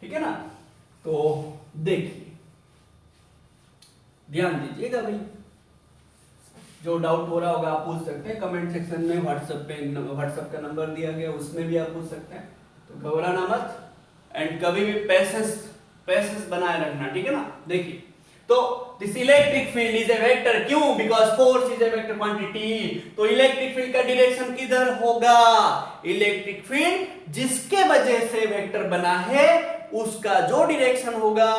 ठीक है ना। तो देखिए ध्यान दीजिएगा भाई, जो डाउट हो रहा होगा आप पूछ सकते हैं कमेंट सेक्शन में, व्हाट्सएप का नंबर दिया गया उसमें भी आप पूछ सकते हैं, तो घबराना मत, एंड कभी भी पैसेंस बनाए रखना, ठीक है ना। देखिए तो this electric field is a vector, क्यों, because force is a vector quantity. तो इलेक्ट्रिक फील्ड का डायरेक्शन किधर होगा, इलेक्ट्रिक फील्ड जिसके वजह से वेक्टर बना है उसका जो डायरेक्शन होगा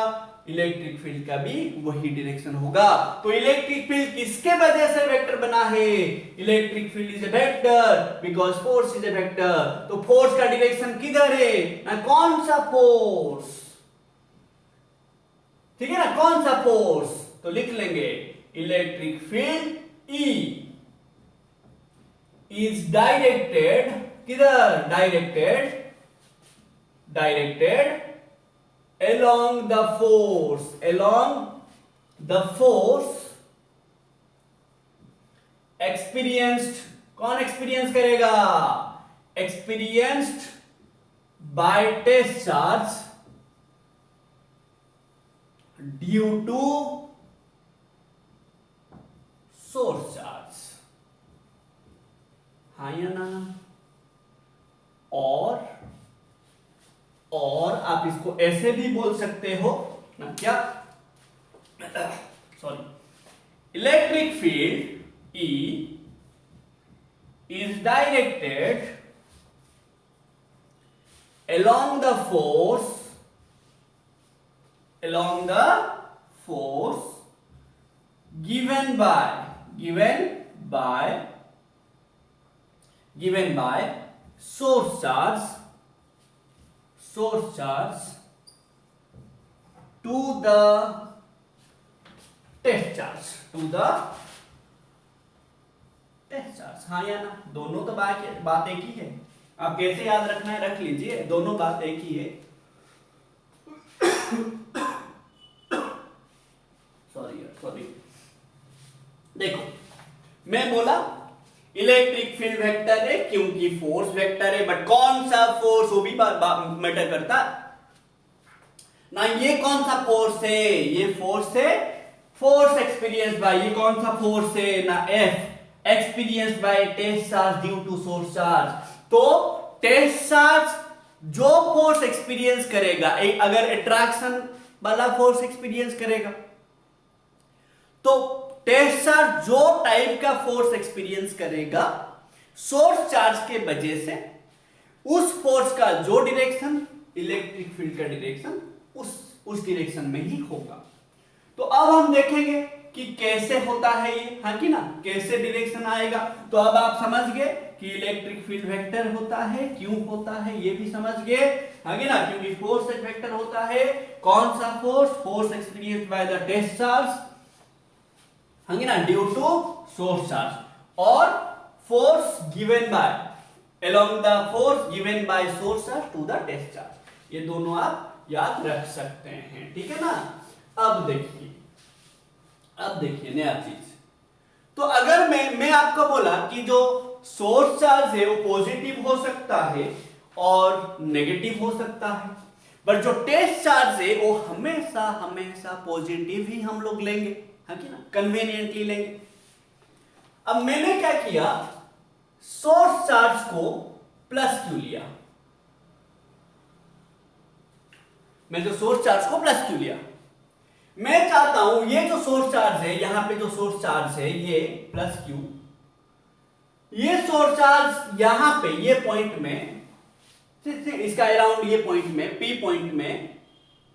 इलेक्ट्रिक फील्ड का भी वही डायरेक्शन होगा। तो इलेक्ट्रिक फील्ड किसके वजह से वेक्टर बना है, electric field is a vector because force is a vector. तो फोर्स का डायरेक्शन किधर है, ना कौन सा फोर्स, ठीक है ना, कौन सा फोर्स, तो लिख लेंगे electric field E is directed किधर, directed along the force experienced, कौन एक्सपीरियंस करेगा, experienced by test charge due to source charge। हाँ या ना? और आप इसको ऐसे भी बोल सकते हो ना, क्या? Sorry, electric field E is directed along the force given by source charge to the test charge, हाँ या ना? दोनों तो बात एक ही है। आप कैसे याद रखना है रख लीजिए, दोनों बात एक ही है। सॉरी, देखो मैं बोला इलेक्ट्रिक फील्ड वेक्टर है क्योंकि फोर्स वेक्टर है, बट कौन सा फोर्स वो भी मैटर करता ना। ये कौन सा फोर्स है? ये फोर्स है फोर्स एक्सपीरियंस बाय, ये कौन सा फोर्स है ना? F experience by test charge due to source charge. तो टेस्ट चार्ज जो फोर्स एक्सपीरियंस करेगा, अगर अट्रैक्शन वाला फोर्स एक्सपीरियंस करेगा, तो टेस्ट चार्ज जो टाइप का फोर्स एक्सपीरियंस करेगा सोर्स चार्ज के वजह से, उस फोर्स का जो डायरेक्शन, इलेक्ट्रिक फील्ड का डायरेक्शन उस डायरेक्शन में ही होगा। तो अब हम देखेंगे कि कैसे होता है ये, हाँ कि ना? कैसे डायरेक्शन आएगा। तो अब आप समझ गए कि इलेक्ट्रिक फील्ड वेक्टर होता है, क्यों होता है ये भी समझ गए, हाँ कि ना? क्योंकि फोर्स एक वेक्टर होता है। कौन सा force experienced by the test charge, हाँ कि ना? ड्यू टू सोर्स चार्ज, और force given by along the force given by source charge to the test charge। ये दोनों आप याद रख सकते हैं, ठीक है ना? अब देखिए नया चीज। तो अगर मैं आपको बोला कि जो सोर्स चार्ज है वो पॉजिटिव हो सकता है और नेगेटिव हो सकता है, बट जो टेस्ट चार्ज है वो हमेशा पॉजिटिव ही हम लोग लेंगे, हाँ कि ना? कन्वीनियंटली लेंगे। अब मैंने क्या किया, सोर्स चार्ज को प्लस क्यू लिया। मैं जो सोर्स चार्ज को प्लस क्यू लिया, मैं चाहता हूं ये जो सोर्स चार्ज है, यहां पे जो सोर्स चार्ज है ये प्लस क्यू, ये सोर्स चार्ज यहां पे ये पॉइंट में, इसका अराउंड ये पॉइंट में, पी पॉइंट में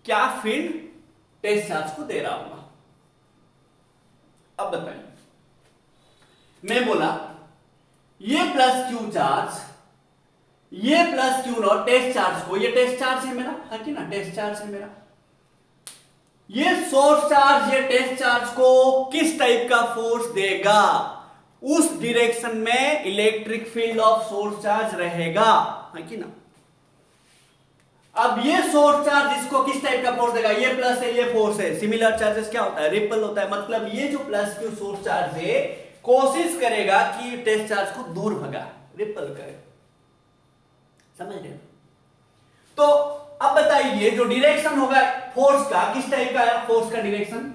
क्या फील्ड टेस्ट चार्ज को दे रहा होगा। अब बताइए, मैं बोला ये प्लस क्यू चार्ज, ये plus q not test charge को, ये टेस्ट चार्ज है मेरा, है कि ना? टेस्ट चार्ज है मेरा। ये सोर्स चार्ज, ये टेस्ट चार्ज को किस टाइप का फोर्स देगा, उस डायरेक्शन में electric field of source charge रहेगा, है कि ना? अब ये सोर्स चार्ज इसको किस टाइप का फोर्स देगा, ये प्लस है, ये फोर्स है। सिमिलर चार्जेस क्या होता है? रिपल होता है। मतलब ये जो प्लस क्यू सोर्स चार्ज है कोशिश करेगा कि टेस्ट चार्ज को दूर भगा, रिपल करे, समझ रहे? तो अब बताइए जो डायरेक्शन होगा फोर्स का, किस टाइप का है फोर्स का डायरेक्शन,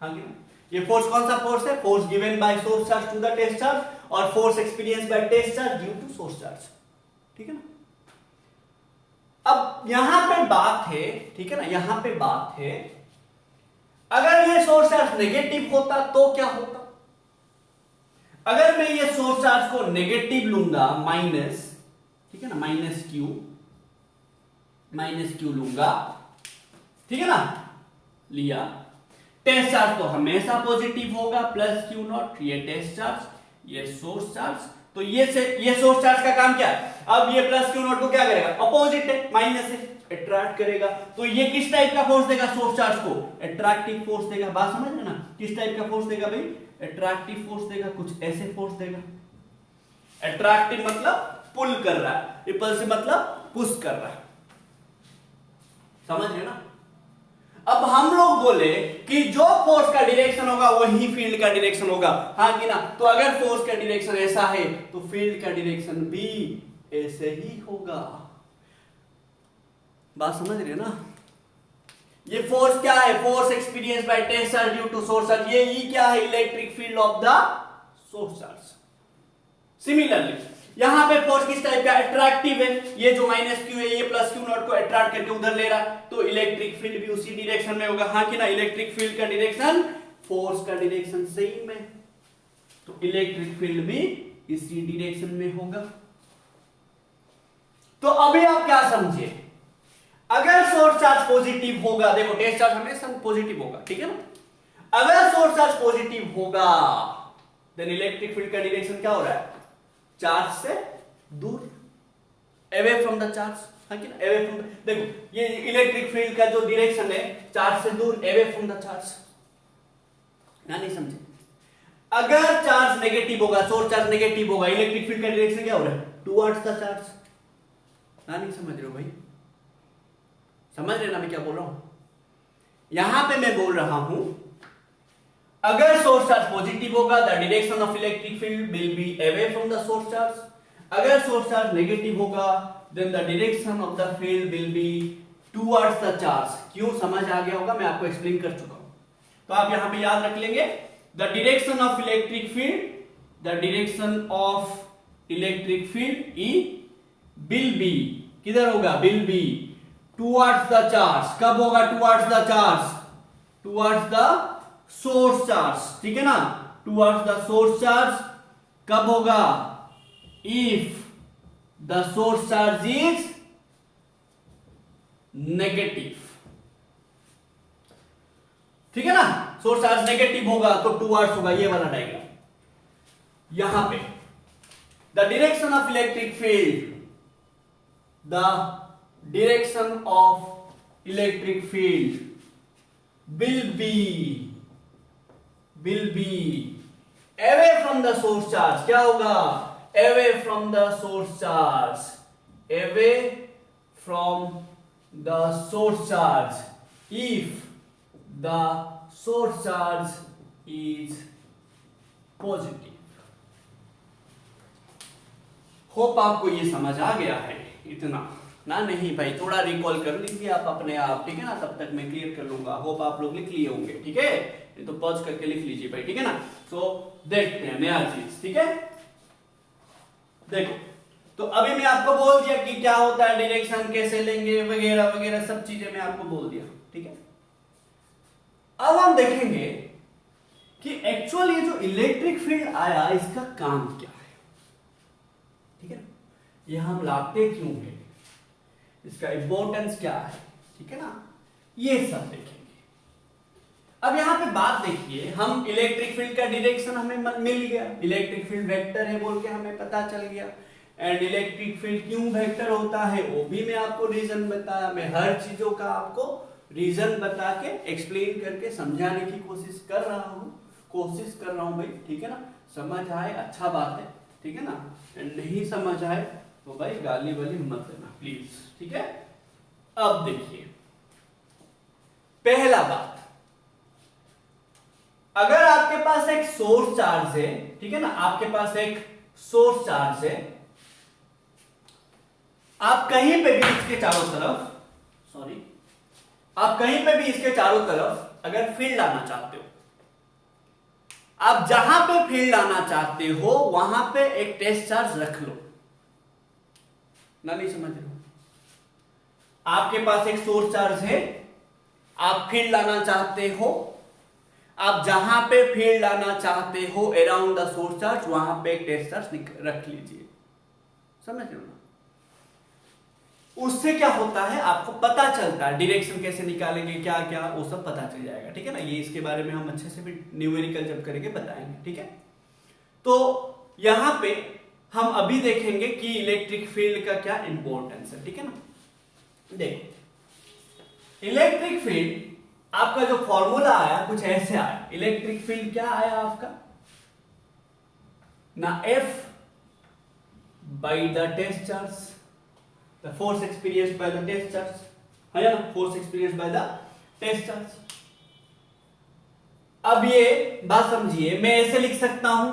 हाँ कि ना? ये फोर्स कौन सा फोर्स है? Force given by source charge to the test charge, और force experience by test charge due to source charge, ठीक है ना? अब यहां पे बात है, ठीक है ना? यहां पे बात है, अगर ये सोर्स चार्ज नेगेटिव होता तो क्या होता? अगर मैं ये सोर्स चार्ज को नेगेटिव लूंगा, माइनस, ठीक है ना? माइनस क्यू लूंगा, ठीक है ना? लिया। टेस्ट चार्ज तो हमेशा पॉजिटिव होगा, प्लस क्यू नॉट, ये टेस्ट चार्ज, ये सोर्स चार्ज। तो ये सोर्स चार्ज का काम क्या है? अब ये प्लस क्यू नॉट को क्या करेगा? अपोजिट है, माइनस है, अट्रैक्ट करेगा। तो ये किस टाइप का फोर्स देगा सोर्स चार्ज को? अट्रैक्टिव फोर्स देगा। बात समझ रहे ना? किस टाइप का फोर्स देगा भाई? अट्रैक्टिव फोर्स देगा, कुछ ऐसे फोर्स देगा। अट्रैक्टिव मतलब पुल कर रहा है, रिपल्सिव मतलब पुश कर रहा है, समझ रहे ना? अब हम लोग बोले कि जो फोर्स का डायरेक्शन होगा वही फील्ड का डायरेक्शन होगा, हाँ कि ना? तो अगर फोर्स का डायरेक्शन ऐसा है तो फील्ड का डायरेक्शन भी ऐसे ही होगा। बात समझ रहे ना? ये फोर्स क्या है? Force experience by test charge due to source charge. ये ई क्या है? Electric field of the source charge. Similarly यहां पे फोर्स किस टाइप का, अट्रैक्टिव है, ये जो माइनस क्यू है ये प्लस क्यू नॉट को अट्रैक्ट करके उधर ले रहा, तो इलेक्ट्रिक फील्ड भी उसी डायरेक्शन में होगा, हाँ कि ना, इलेक्ट्रिक फील्ड का डायरेक्शन फोर्स का डायरेक्शन सेम है, तो इलेक्ट्रिक फील्ड भी इसी डायरेक्शन में होगा। तो अभी आप क्या समझे, अगर सोर्स चार्ज पॉजिटिव होगा, देखो टेस्ट चार्ज हमेशा पॉजिटिव होगा, ठीक है ना, अगर सोर्स चार्ज पॉजिटिव होगा देन इलेक्ट्रिक फील्ड का डायरेक्शन क्या हो रहा है, चार्ज से दूर, अवे फ्रॉम द चार्ज, हाँ कि ना, अवे फ्रॉम, देखो ये इलेक्ट्रिक फील्ड का जो डायरेक्शन है चार्ज से दूर, अवे फ्रॉम द चार्ज, ना नहीं समझे, अगर चार्ज नेगेटिव होगा, सोर्स चार्ज नेगेटिव होगा, इलेक्ट्रिक फील्ड का डायरेक्शन क्या हो रहा है, टुवर्ड्स द चार्ज, ना नहीं समझ रहे हो भाई, समझ रहे ना मैं क्या बोल रहा हूं, यहां पे मैं बोल रहा हूं अगर सोर्स चार्ज पॉजिटिव होगा the direction of electric field will be away from the source charge, अगर सोर्स चार्ज नेगेटिव होगा then the direction of the field will be towards the charge. क्यों, समझ आ गया होगा, मैं आपको एक्सप्लेन कर चुका हूं, तो आप यहां पे याद रख लेंगे the direction of electric field, the direction of electric field E will be, किधर होगा, will be towards the charge, कब होगा towards the charge, towards the source charge, ठीक है ना, टुवर्ड्स द सोर्स चार्ज कब होगा, if the source charge is negative, ठीक है ना, सोर्स चार्ज नेगेटिव होगा तो टुवर्ड्स होगा, ये वाला डायग्राम, यहां पे the direction of electric field, the direction of electric field will be away from the source charge, क्या होगा, away from the source charge, away from the source charge if the source charge is positive। Hope आपको ये समझ आ गया है इतना, ना नहीं भाई थोड़ा रिकॉल कर लीजिए आप अपने आप, ठीक है ना, तब तक मैं क्लियर कर लूंगा, होप आप लोग लिख लिए होंगे, ठीक है, ये तो पॉज करके लिख लीजिए भाई, ठीक है ना। सो देखते हैं नया चीज, ठीक है, देखो तो अभी मैं आपको बोल दिया कि क्या होता है, डायरेक्शन कैसे लेंगे वगैरह वगैरह सब चीजें मैं आपको बोल दिया, ठीक है। अब हम देखेंगे कि एक्चुअल ये जो इलेक्ट्रिक फील्ड आया इसका काम क्या है, ठीक है ना, ये हम लाते क्यों है, इसका इंपॉर्टेंस क्या है, ठीक है ना, ये सब देखेंगे। अब यहां पे बात देखिए, हम इलेक्ट्रिक फील्ड का डायरेक्शन हमें मिल गया, इलेक्ट्रिक फील्ड वेक्टर है बोल के हमें पता चल गया, एंड इलेक्ट्रिक फील्ड क्यों वेक्टर होता है वो भी मैं आपको रीजन बताया, मैं हर चीजों का आपको रीजन बता के एक्सप्लेन करके समझाने की कोशिश कर रहा हूं भाई, ठीक है ना, समझ आए अच्छा बात है, ठीक है ना, एंड नहीं समझ आए तो भाई गाली वाली मत देना प्लीज, ठीक है। अब देखिए पहला बात, अगर आपके पास एक सोर्स चार्ज है, ठीक है ना, आपके पास एक सोर्स चार्ज है, आप कहीं पे भी इसके चारों तरफ, आप कहीं पे भी इसके चारों तरफ अगर फील्ड लाना चाहते हो, आप जहां पे फील्ड लाना चाहते हो वहां पे एक टेस्ट चार्ज रख लो, ना नहीं समझ रहे हो, आपके पास एक सोर्स चार्ज है, आप फील्ड लाना चाहते हो, आप जहां पे फील्ड लाना चाहते हो अराउंड द सोर्स चार्ज वहां पे एक टेस्ट चार्ज रख लीजिए, समझ रहे हो ना। उससे क्या होता है आपको पता चलता है डायरेक्शन कैसे निकालेंगे, क्या क्या वो सब पता चल जाएगा, ठीक है ना, ये इसके बारे में हम अच्छे से भी न्यूमेरिकल जब करेंगे बताएंगे, ठीक है। तो यहां पे हम अभी देखेंगे कि इलेक्ट्रिक फील्ड का क्या इंपॉर्टेंस है, ठीक है ना। देखो इलेक्ट्रिक फील्ड आपका जो फॉर्मूला आया कुछ ऐसे आया, इलेक्ट्रिक फील्ड क्या आया आपका ना, F by the test charge, the force experienced by the test charge, है ना, force experienced by the test charge. अब ये बात समझिए, मैं ऐसे लिख सकता हूं,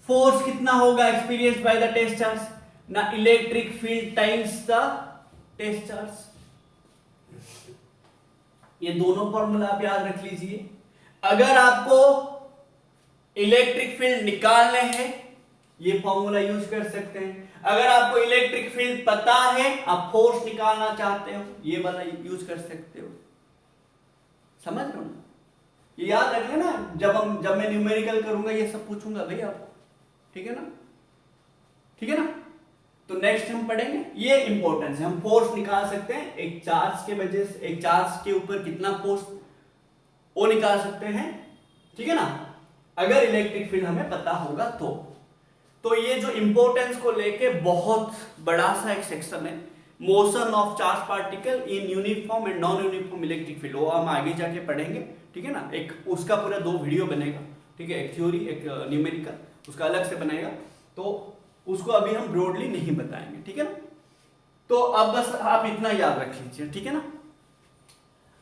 फोर्स कितना होगा experienced by the test charge ना, electric field times the test charge, ये दोनों फॉर्मूला आप याद रख लीजिए। अगर आपको इलेक्ट्रिक फील्ड निकालने हैं ये फॉर्मूला यूज कर सकते हैं। अगर आपको इलेक्ट्रिक फील्ड पता है, आप फोर्स निकालना चाहते हो, ये वाला यूज कर सकते हो। समझ रहे हो ना? ये याद रख लेना, जब मैं न्यूमेरिकल करूंगा ये सब पूछूंगा भाई आपको, ठीक है ना? ठीक है ना? तो नेक्स्ट हम पढ़ेंगे, ये इंपॉर्टेंस है। हम फोर्स निकाल सकते हैं एक चार्ज के वजह से, एक चार्ज के ऊपर कितना फोर्स वो निकाल सकते हैं, ठीक है ना, अगर इलेक्ट्रिक फील्ड हमें पता होगा तो ये जो इंपॉर्टेंस को लेके बहुत बड़ा सा एक सेक्शन है, motion of charge particle in uniform and non uniform electric field, वो हम आगे जाके पढ़ेंगे, ठीक है ना? एक उसका पूरा 2 वीडियो बनेगा, ठीक है, एक थ्योरी एक न्यूमेरिकल, उसका अलग से बनेगा, तो उसको अभी हम ब्रॉडली नहीं बताएंगे, ठीक है ना? तो अब बस आप इतना याद रख लीजिए, ठीक है ना?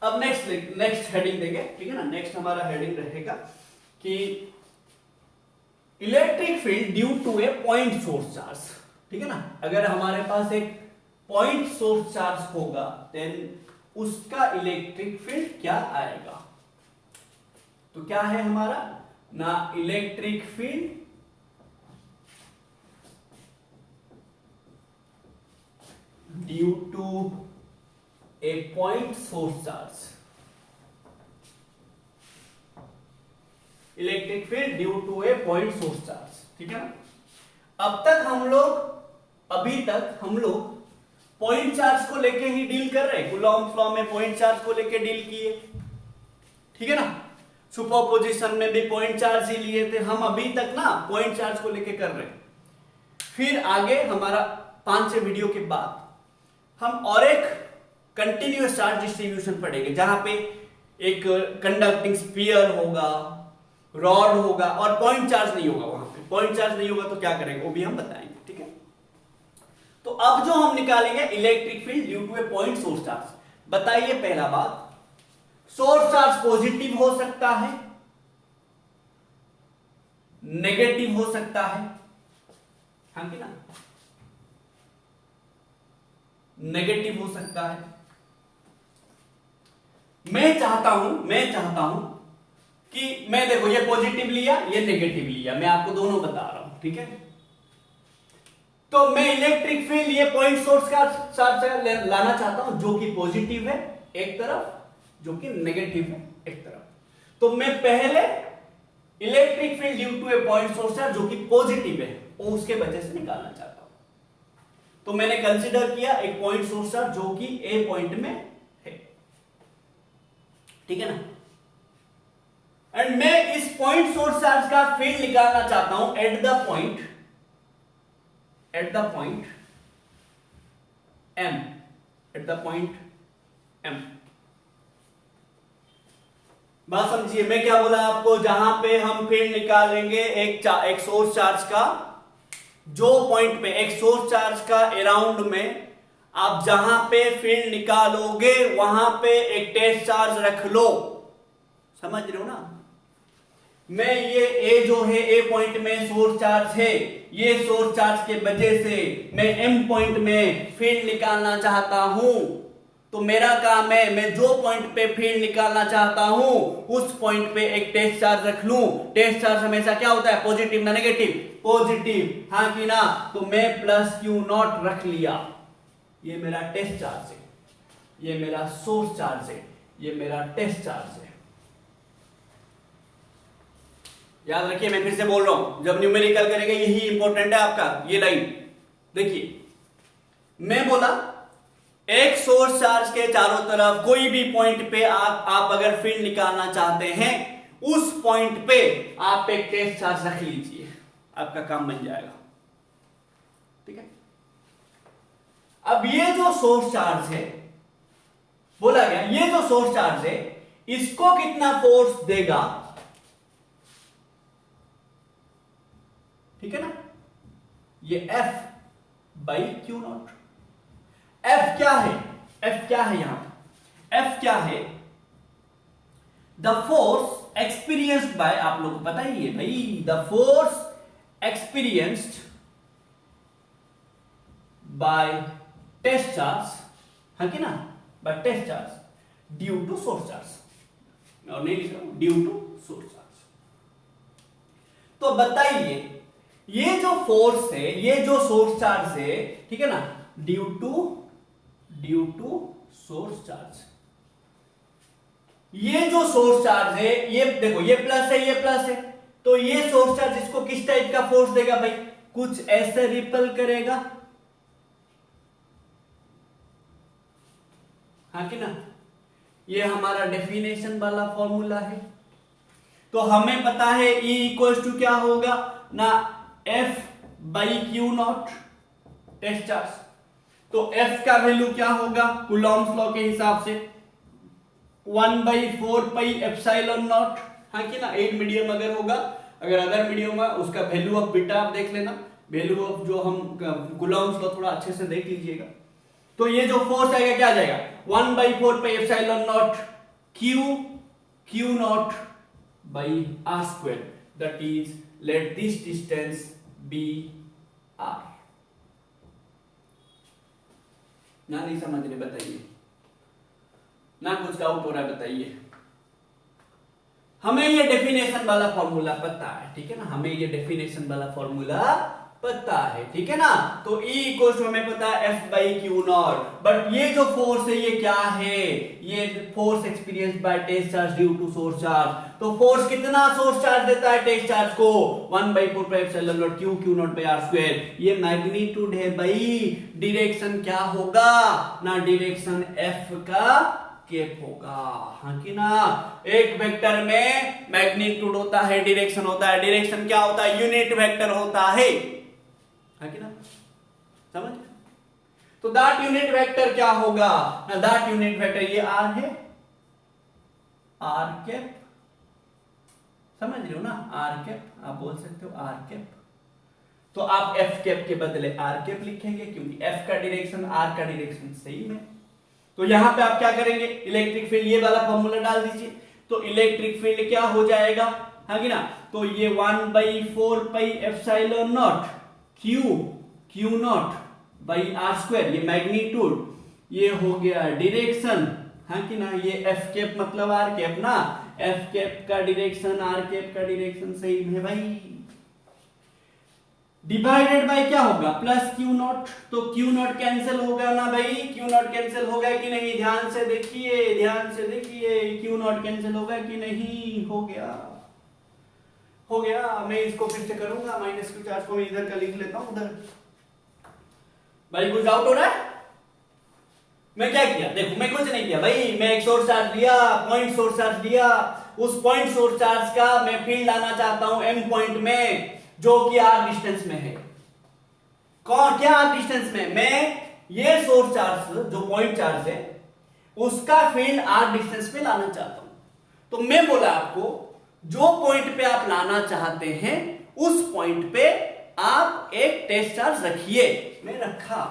अब नेक्स्ट हेडिंग देंगे, ठीक है ना? नेक्स्ट हमारा हेडिंग रहेगा कि electric field due to a point source charge, ठीक है ना? अगर हमारे पास एक पॉइंट सोर्स चार्ज होगा देन उसका इलेक्ट्रिक फील्ड क्या आएगा? तो क्या है हमारा ना, electric field due to a point source charge, electric field due to a point source charge, ठीक है ना? अभी तक हम लोग पॉइंट चार्ज को लेके ही डील कर रहे हैं, कूलॉम्स लॉ में पॉइंट चार्ज को लेके डील किए, ठीक है ना? सुपरपोजिशन में भी पॉइंट चार्ज ही लिए थे हम, अभी तक ना पॉइंट चार्ज को लेके कर रहे हैं। फिर आगे हमारा 5-6 वीडियो के बाद हम और एक कंटिन्यूअस चार्ज डिस्ट्रीब्यूशन पढ़ेंगे, जहां पे एक कंडक्टिंग स्फीयर होगा, रॉड होगा और पॉइंट चार्ज नहीं होगा। वहां पे पॉइंट चार्ज नहीं होगा तो क्या करेंगे वो भी हम बताएंगे, ठीक है? तो अब जो हम निकालेंगे electric field due to a point source charge, बताइए पहला बात, सोर्स चार्ज पॉजिटिव हो सकता है, नेगेटिव हो सकता है, हाँ कि ना? नेगेटिव हो सकता है। मैं चाहता हूं कि मैं, देखो ये पॉजिटिव लिया ये नेगेटिव लिया, मैं आपको दोनों बता रहा हूं, ठीक है? तो मैं इलेक्ट्रिक फील्ड ये पॉइंट सोर्स का चार्ज लाना चाहता हूं जो कि पॉजिटिव है एक तरफ, जो कि नेगेटिव है एक तरफ। तो मैं पहले electric field due to a point source charge जो कि पॉजिटिव है वो उसके वजह से निकालना चाहता हूं। तो मैंने कंसीडर किया एक पॉइंट सोर्स चार्ज जो कि ए पॉइंट में है, ठीक है ना? एंड मैं इस पॉइंट सोर्स चार्ज का फील्ड निकालना चाहता हूं एट द पॉइंट M। बात समझिए, मैं क्या बोला आपको, जहां पे हम फील्ड निकालेंगे एक सोर्स चार्ज का, जो पॉइंट पे एक सोर्स चार्ज का अराउंड में आप जहां पे फील्ड निकालोगे वहां पे एक टेस्ट चार्ज रख लो, समझ रहे हो ना? मैं ये ए जो है ए पॉइंट में सोर्स चार्ज है, ये सोर्स चार्ज के वजह से मैं एम पॉइंट में फील्ड निकालना चाहता हूं। तो मेरा काम है मैं जो पॉइंट पे फील्ड निकालना चाहता हूं उस पॉइंट पे एक टेस्ट चार्ज रख लूं। टेस्ट चार्ज हमेशा क्या होता है, पॉजिटिव ना नेगेटिव? पॉजिटिव, हाँ कि ना? तो मैं प्लस क्यू नॉट रख लिया, ये मेरा टेस्ट चार्ज है, ये मेरा सोर्स चार्ज है, ये मेरा टेस्ट चार्ज है। याद रखिए, मैं फिर से बोल रहा हूं, जब न्यूमेरिकल करेंगे यही इंपॉर्टेंट है आपका, ये लाइन देखिए। मैं बोला एक सोर्स चार्ज के चारों तरफ कोई भी पॉइंट पे आप अगर फील्ड निकालना चाहते हैं उस पॉइंट पे आप एक टेस्ट चार्ज रख लीजिए, आपका काम बन जाएगा, ठीक है? अब ये जो सोर्स चार्ज है, बोला गया ये जो सोर्स चार्ज है इसको कितना फोर्स देगा, ठीक है ना? ये F by q not. F क्या है? F क्या है यहां? F क्या है? द फोर्स एक्सपीरियंस्ड बाय, आप लोग को पता ही है भाई, the force experienced by test charge, हाँ कि ना? By test charge due to source charge, और नहीं लिख रहा हूं, ड्यू टू सोर्स चार्ज। तो बताइए ये जो फोर्स है, ये जो सोर्स चार्ज है, ठीक है ना, ड्यू टू सोर्स चार्ज, ये जो सोर्स चार्ज है, ये देखो ये प्लस है, ये प्लस है, तो ये सोर्स चार्ज इसको किस टाइप का फोर्स देगा भाई, कुछ ऐसे रिपल करेगा, हाँ कि ना। ये हमारा डेफिनेशन वाला फॉर्मूला है। तो हमें पता है E इक्वल टू क्या होगा ना, F by q not test charge. तो F का वैल्यू क्या होगा कूलॉम्स लॉ के हिसाब से 1/4 पाई एप्सिलॉन नॉट, हाँ कि ना। एक मीडियम अगर होगा, अगर अदर मीडियम है उसका वैल्यू ऑफ बीटा आप देख लेना, वैल्यू ऑफ जो हम कूलॉम्स लॉ थोड़ा अच्छे से देख लीजिएगा। तो ये जो फोर्स आएगा क्या आ जाएगा 1/4 pi epsilon not q not by r square, that is let this distance be r. ना नहीं समझ रहे बताइए, ना कुछ डाउट हो रहा है बताइए। हमें ये डेफिनेशन वाला फॉर्मूला पता है, ठीक है ना, हमें ये डेफिनेशन वाला फॉर्मूला पता है, ठीक है ना। तो E इक्वल टू हमें पता है F by q not, but ये जो फोर्स है ये क्या है, ये force experience by test charge due to source charge. तो फोर्स कितना सोर्स चार्ज देता है टेस्ट चार्ज को 1/4 pi epsilon not q not by r square. ये मैग्नीट्यूड है भाई, डायरेक्शन क्या होगा ना, डायरेक्शन F का केप होगा, हाँ कि ना। एक वेक्टर में मैग्नीट्यूड होता है, डायरेक्शन होता है, डायरेक्शन क्या होता है यूनिट वेक्टर होता है, हाँ कि ना, समझ। तो दैट यूनिट वेक्टर क्या होगा ना, दैट यूनिट वेक्टर ये आर है, आर कैप, समझ रहे हो ना, आर कैप आप बोल सकते हो आर कैप। तो आप एफ कैप के बदले आर कैप लिखेंगे क्योंकि एफ का डायरेक्शन आर का डायरेक्शन सेम है। तो यहां पे आप क्या करेंगे, इलेक्ट्रिक फील्ड ये वाला फॉर्मूला डाल दीजिए, तो इलेक्ट्रिक फील्ड क्या हो जाएगा, हाँ कि ना। तो ये 1/4 pi epsilon not q not by r square, ये मैग्नीट्यूड, ये हो गया डायरेक्शन, हाँ कि ना। ये एफ कैप मतलब आर कैप ना, एफ कैप का डायरेक्शन आर कैप का डायरेक्शन सेम है भाई। डिवाइडेड बाय क्या होगा प्लस क्यू नॉट, तो क्यू नॉट कैंसिल होगा ना भाई, क्यू नॉट कैंसिल होगा कि नहीं, ध्यान से देखिए, ध्यान से देखिए, क्यू नॉट कैंसिल होगा कि नहीं, हो गया, हो गया। मैं इसको फिर से करूंगा, माइनस क्यू चार्ज को मैं इधर का लिख लेता हूं उधर। भाई कुछ डाउट हो रहा है, मैं क्या किया, देखो मैं कुछ नहीं किया भाई, मैं एक सोर्स चार्ज लिया, पॉइंट सोर्स चार्ज लिया, उस पॉइंट सोर्स चार्ज का मैं फील्ड लाना चाहता हूं एम पॉइंट में जो कि आर डिस्टेंस में है। कौन क्या आर डिस्टेंस में, मैं ये सोर्स चार्ज जो पॉइंट चार्ज है उसका फील्ड आर डिस्टेंस में लाना चाहता हूं। तो मैं बोला आपको जो पॉइंट पे आप लाना चाहते हैं उस पॉइंट पे आप एक टेस्ट चार्ज रखिए, मैं रखा।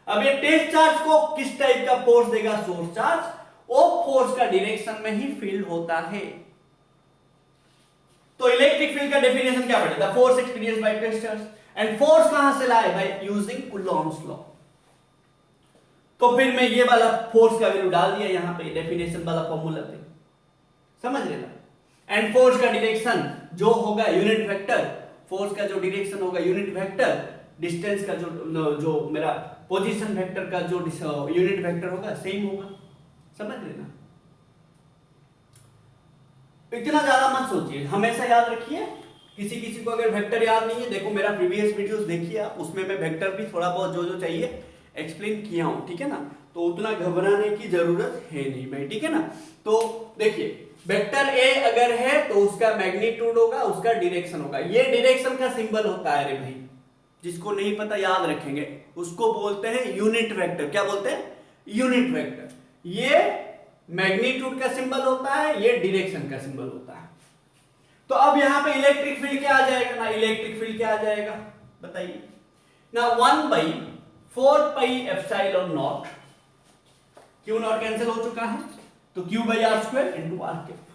अब ये टेस्ट चार्ज को किस टाइप का फोर्स देगा सोर्स चार्ज, वो फोर्स का डायरेक्शन में ही फील्ड होता है। तो इलेक्ट्रिक फील्ड का डेफिनेशन क्या पड़ेगा, force experience by test charge, and force कहां से लाए, बाय यूजिंग कूलॉम्स लॉ। तो फिर मैं ये वाला फोर्स का वैल्यू डाल दिया यहां पे डेफिनेशन वाला फॉर्मूला पे, समझ रहे ना। एंड फोर्स का डायरेक्शन जो होगा यूनिट वेक्टर, फोर्स का जो डायरेक्शन होगा यूनिट वेक्टर, डिस्टेंस का जो मेरा पोजीशन वेक्टर का जो यूनिट वेक्टर होगा सेम होगा, समझ रहे ना। इतना ज्यादा मत सोचिए, हमेशा याद रखिए। किसी किसी को अगर वेक्टर याद नहीं है, देखो मेरा प्रीवियस वीडियोस देखिए आप, उसमें मैं वेक्टर भी थोड़ा बहुत जो जो चाहिए एक्सप्लेन किया हूं, ठीक है ना। तो उतना घबराने की जरूरत है नहीं भाई, ठीक है ना। तो देखिए वेक्टर ए अगर है तो उसका मैग्नीट्यूड होगा, उसका डायरेक्शन होगा, ये डायरेक्शन का सिंबल होता है रे भाई, जिसको नहीं पता याद रखेंगे, उसको बोलते हैं यूनिट वेक्टर। क्या बोलते हैं, यूनिट वेक्टर। ये मैग्नीट्यूड का सिंबल होता है, ये डायरेक्शन का सिंबल होता है। तो अब यहां पे इलेक्ट्रिक फील्ड क्या आ जाएगा ना, इलेक्ट्रिक फील्ड क्या आ जाएगा बताइए ना, 1/4 pi epsilon not, q not cancel हो चुका है, तो q by r square into r cap,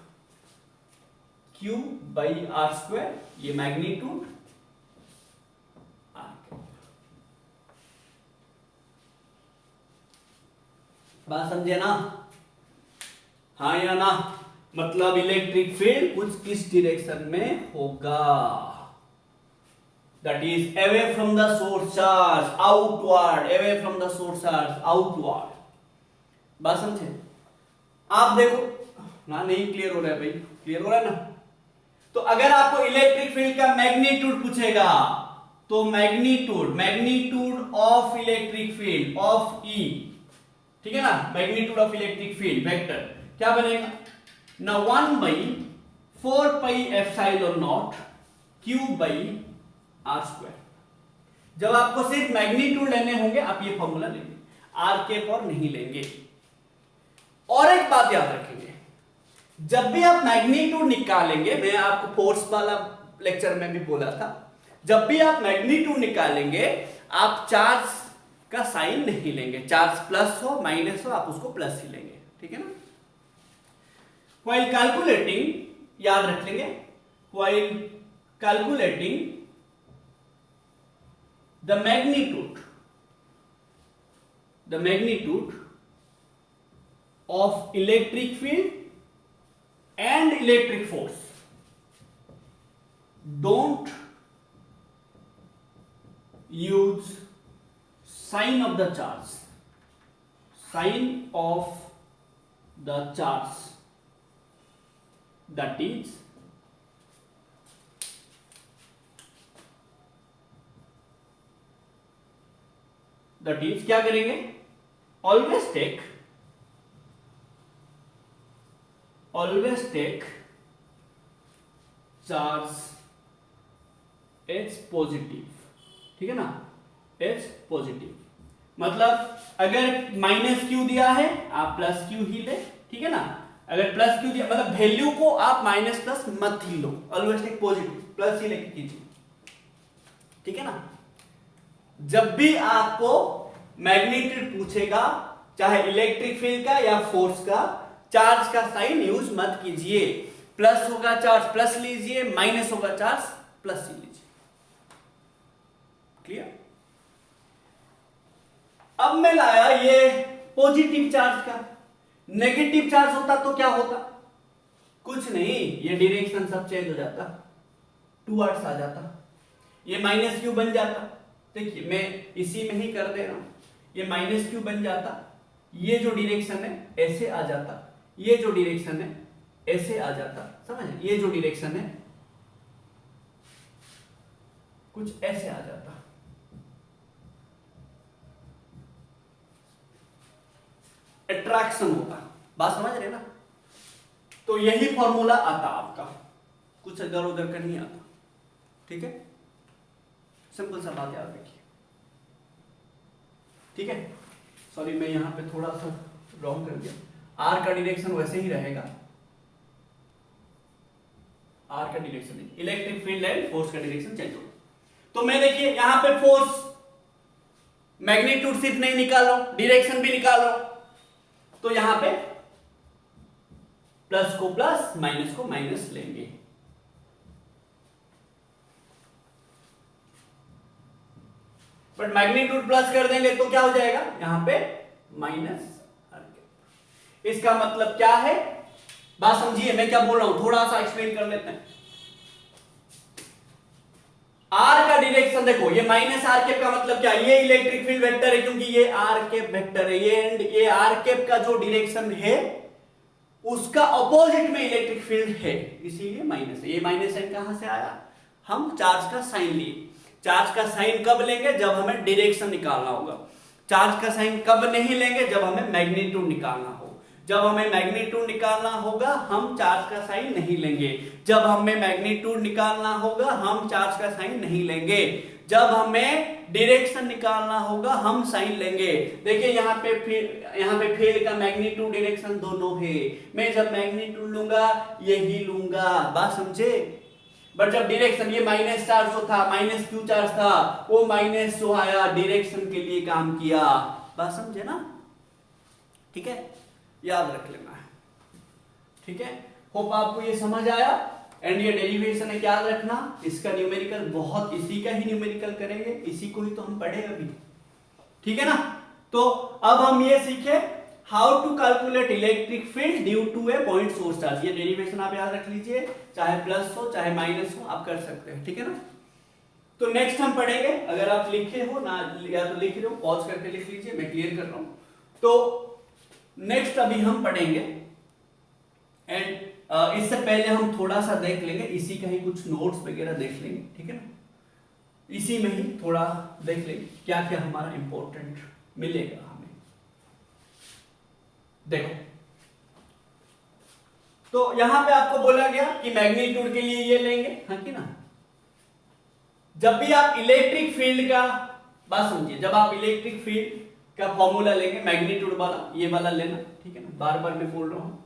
q by r square, ये मैग्नीट्यूड आर कैप। बात समझे ना, हाँ या ना। मतलब इलेक्ट्रिक फील्ड कुछ किस डायरेक्शन में होगा, that is away from the source charge, outward, away from the source charge, outward. बात समझे? आप देखो ना, नहीं क्लियर हो रहा है भाई? क्लियर हो रहा है ना? तो अगर आपको इलेक्ट्रिक फील्ड का मैग्नीट्यूड पूछेगा तो magnitude of electric field of E, ठीक है ना, magnitude of electric field vector क्या बनेगा ना, 1/4πε0 Q/r²। जब आपको सिर्फ मैग्नीट्यूड लेने होंगे आप ये फॉर्मूला लेंगे, आर के और नहीं लेंगे। और एक बात याद रखेंगे, जब भी आप मैग्नीट्यूड निकालेंगे, मैं आपको फोर्स वाला लेक्चर में भी बोला था, जब भी आप मैग्नीट्यूड निकालेंगे आप चार्ज का साइन नहीं लेंगे, चार्ज प्लस हो माइनस हो आप उसको प्लस ही लेंगे, ठीक है ना। व्हाइल कैलकुलेटिंग, याद रख लेंगे, while calculating the magnitude of electric field and electric force, don't use sign of the charge, sign of the charge, that is क्या करेंगे, always take charge H positive, ठीक है ना, H पॉजिटिव। मतलब अगर माइनस क्यू दिया है आप प्लस क्यू ही ले, ठीक है ना। अगर प्लस क्यू दिया मतलब वैल्यू को आप माइनस प्लस मत ही लो, ऑलवेज टेक पॉजिटिव, प्लस ही लेके कीजिए, ठीक है ना। जब भी आपको मैग्नीट्यूड पूछेगा, चाहे इलेक्ट्रिक फील्ड का या फोर्स का, चार्ज का साइन यूज मत कीजिए, प्लस होगा चार्ज प्लस लीजिए, माइनस होगा चार्ज प्लस ही लीजिए, क्लियर। अब मैं लाया ये पॉजिटिव चार्ज का, नेगेटिव चार्ज होता तो क्या होता, कुछ नहीं, ये डायरेक्शन सब चेंज हो जाता, टूवर्ड्स आ जाता, ये माइनस क्यू बन जाता। देखिए मैं इसी में ही कर दे रहा हूं, ये माइनस क्यू बन जाता, ये जो डायरेक्शन है ऐसे आ जाता, ये जो डायरेक्शन है ऐसे आ जाता, समझ, ये जो डायरेक्शन है कुछ ऐसे आ जाता। अट्रैक्शन होता, बात समझ रहे ना। तो यही फॉर्मूला आता आपका, कुछ इधर उधर का नहीं आता, ठीक है। सिंपल सा बात याद रखिए, ठीक है। सॉरी मैं यहां पे थोड़ा सा रॉन्ग कर दिया, आर का डायरेक्शन वैसे ही रहेगा, आर का direction, electric field and force का डायरेक्शन चेंज होगा। तो मैं देखिए यहां पे फोर्स मैग्नीट्यूड सिर्फ नहीं निकाल रहा हूं, डायरेक्शन भी निकाल रहा हूं, तो यहां पे प्लस को प्लस माइनस को माइनस लेंगे, बट मैग्नीट्यूड प्लस कर देंगे तो क्या हो जाएगा, यहां पे माइनस। इसका मतलब क्या है, बात समझिए मैं क्या बोल रहा हूं, थोड़ा सा एक्सप्लेन कर लेते हैं। आर का डायरेक्शन देखो, ये माइनस आर कैप का मतलब क्या, ये इलेक्ट्रिक फील्ड वेक्टर है क्योंकि ये आर कैप वेक्टर है, ये आर कैप का जो डायरेक्शन है उसका अपोजिट में इलेक्ट्रिक फील्ड है, इसीलिए माइनस है। ये माइनस साइन कहां से आया, हम चार्ज का साइन लिए। चार्ज का साइन कब लेंगे, जब हमें डायरेक्शन निकालना होगा। चार्ज का साइन कब नहीं लेंगे, जब हमें मैग्नीट्यूड निकालना हो। जब हमें मैग्नीट्यूड निकालना होगा हम चार्ज का साइन नहीं लेंगे, जब हमें मैग्नीट्यूड निकालना होगा हम चार्ज का साइन नहीं लेंगे, जब हमें डायरेक्शन निकालना होगा हम साइन लेंगे। देखिए यहाँ पे फील्ड का मैग्नीट्यूड डायरेक्शन दोनों है, मैं जब मैग्नीट्यूड लूंगा यही लूंगा, बात समझे। बट जब डायरेक्शन, ये माइनस चार्ज जो था, माइनस क्यू चार्ज था, वो माइनस जो आया डायरेक्शन के लिए काम किया, बात समझे ना, ठीक है, याद रख लेना है, ठीक है। होप आपको ये समझ आया। एंड ये डेरिवेशन है, याद रखना, इसका न्यूमेरिकल बहुत, इसी का ही न्यूमेरिकल करेंगे, इसी को ही तो हम पढ़े अभी, ठीक है ना। तो अब हम ये सीखे how to calculate electric field due to a point source charge. ये डेरिवेशन आप याद रख लीजिए, चाहे प्लस हो चाहे माइनस हो आप कर सकते हैं, ठीक है ना। तो नेक्स्ट हम पढ़ेंगे, अगर आप लिखे हो ना या तो लिख रहे हो पॉज करके लिख लीजिए, मैं क्लियर कर रहा हूं। तो नेक्स्ट अभी हम पढ़ेंगे एंड इससे पहले हम थोड़ा सा देख लेंगे, इसी का ही कुछ नोट्स वगैरह देख लेंगे, ठीक है ना, इसी में ही थोड़ा देख लेंगे क्या क्या हमारा इंपॉर्टेंट मिलेगा हमें। देखो तो यहां पे आपको बोला गया कि मैग्नीट्यूड के लिए ये लेंगे, हाँ कि ना। जब भी आप इलेक्ट्रिक फील्ड का बात समझिए, जब आप इलेक्ट्रिक फील्ड का फॉर्मूला लेंगे मैग्नीट्यूड वाला, ये वाला लेना, ठीक है ना, बार बार मैं बोल रहा हूं।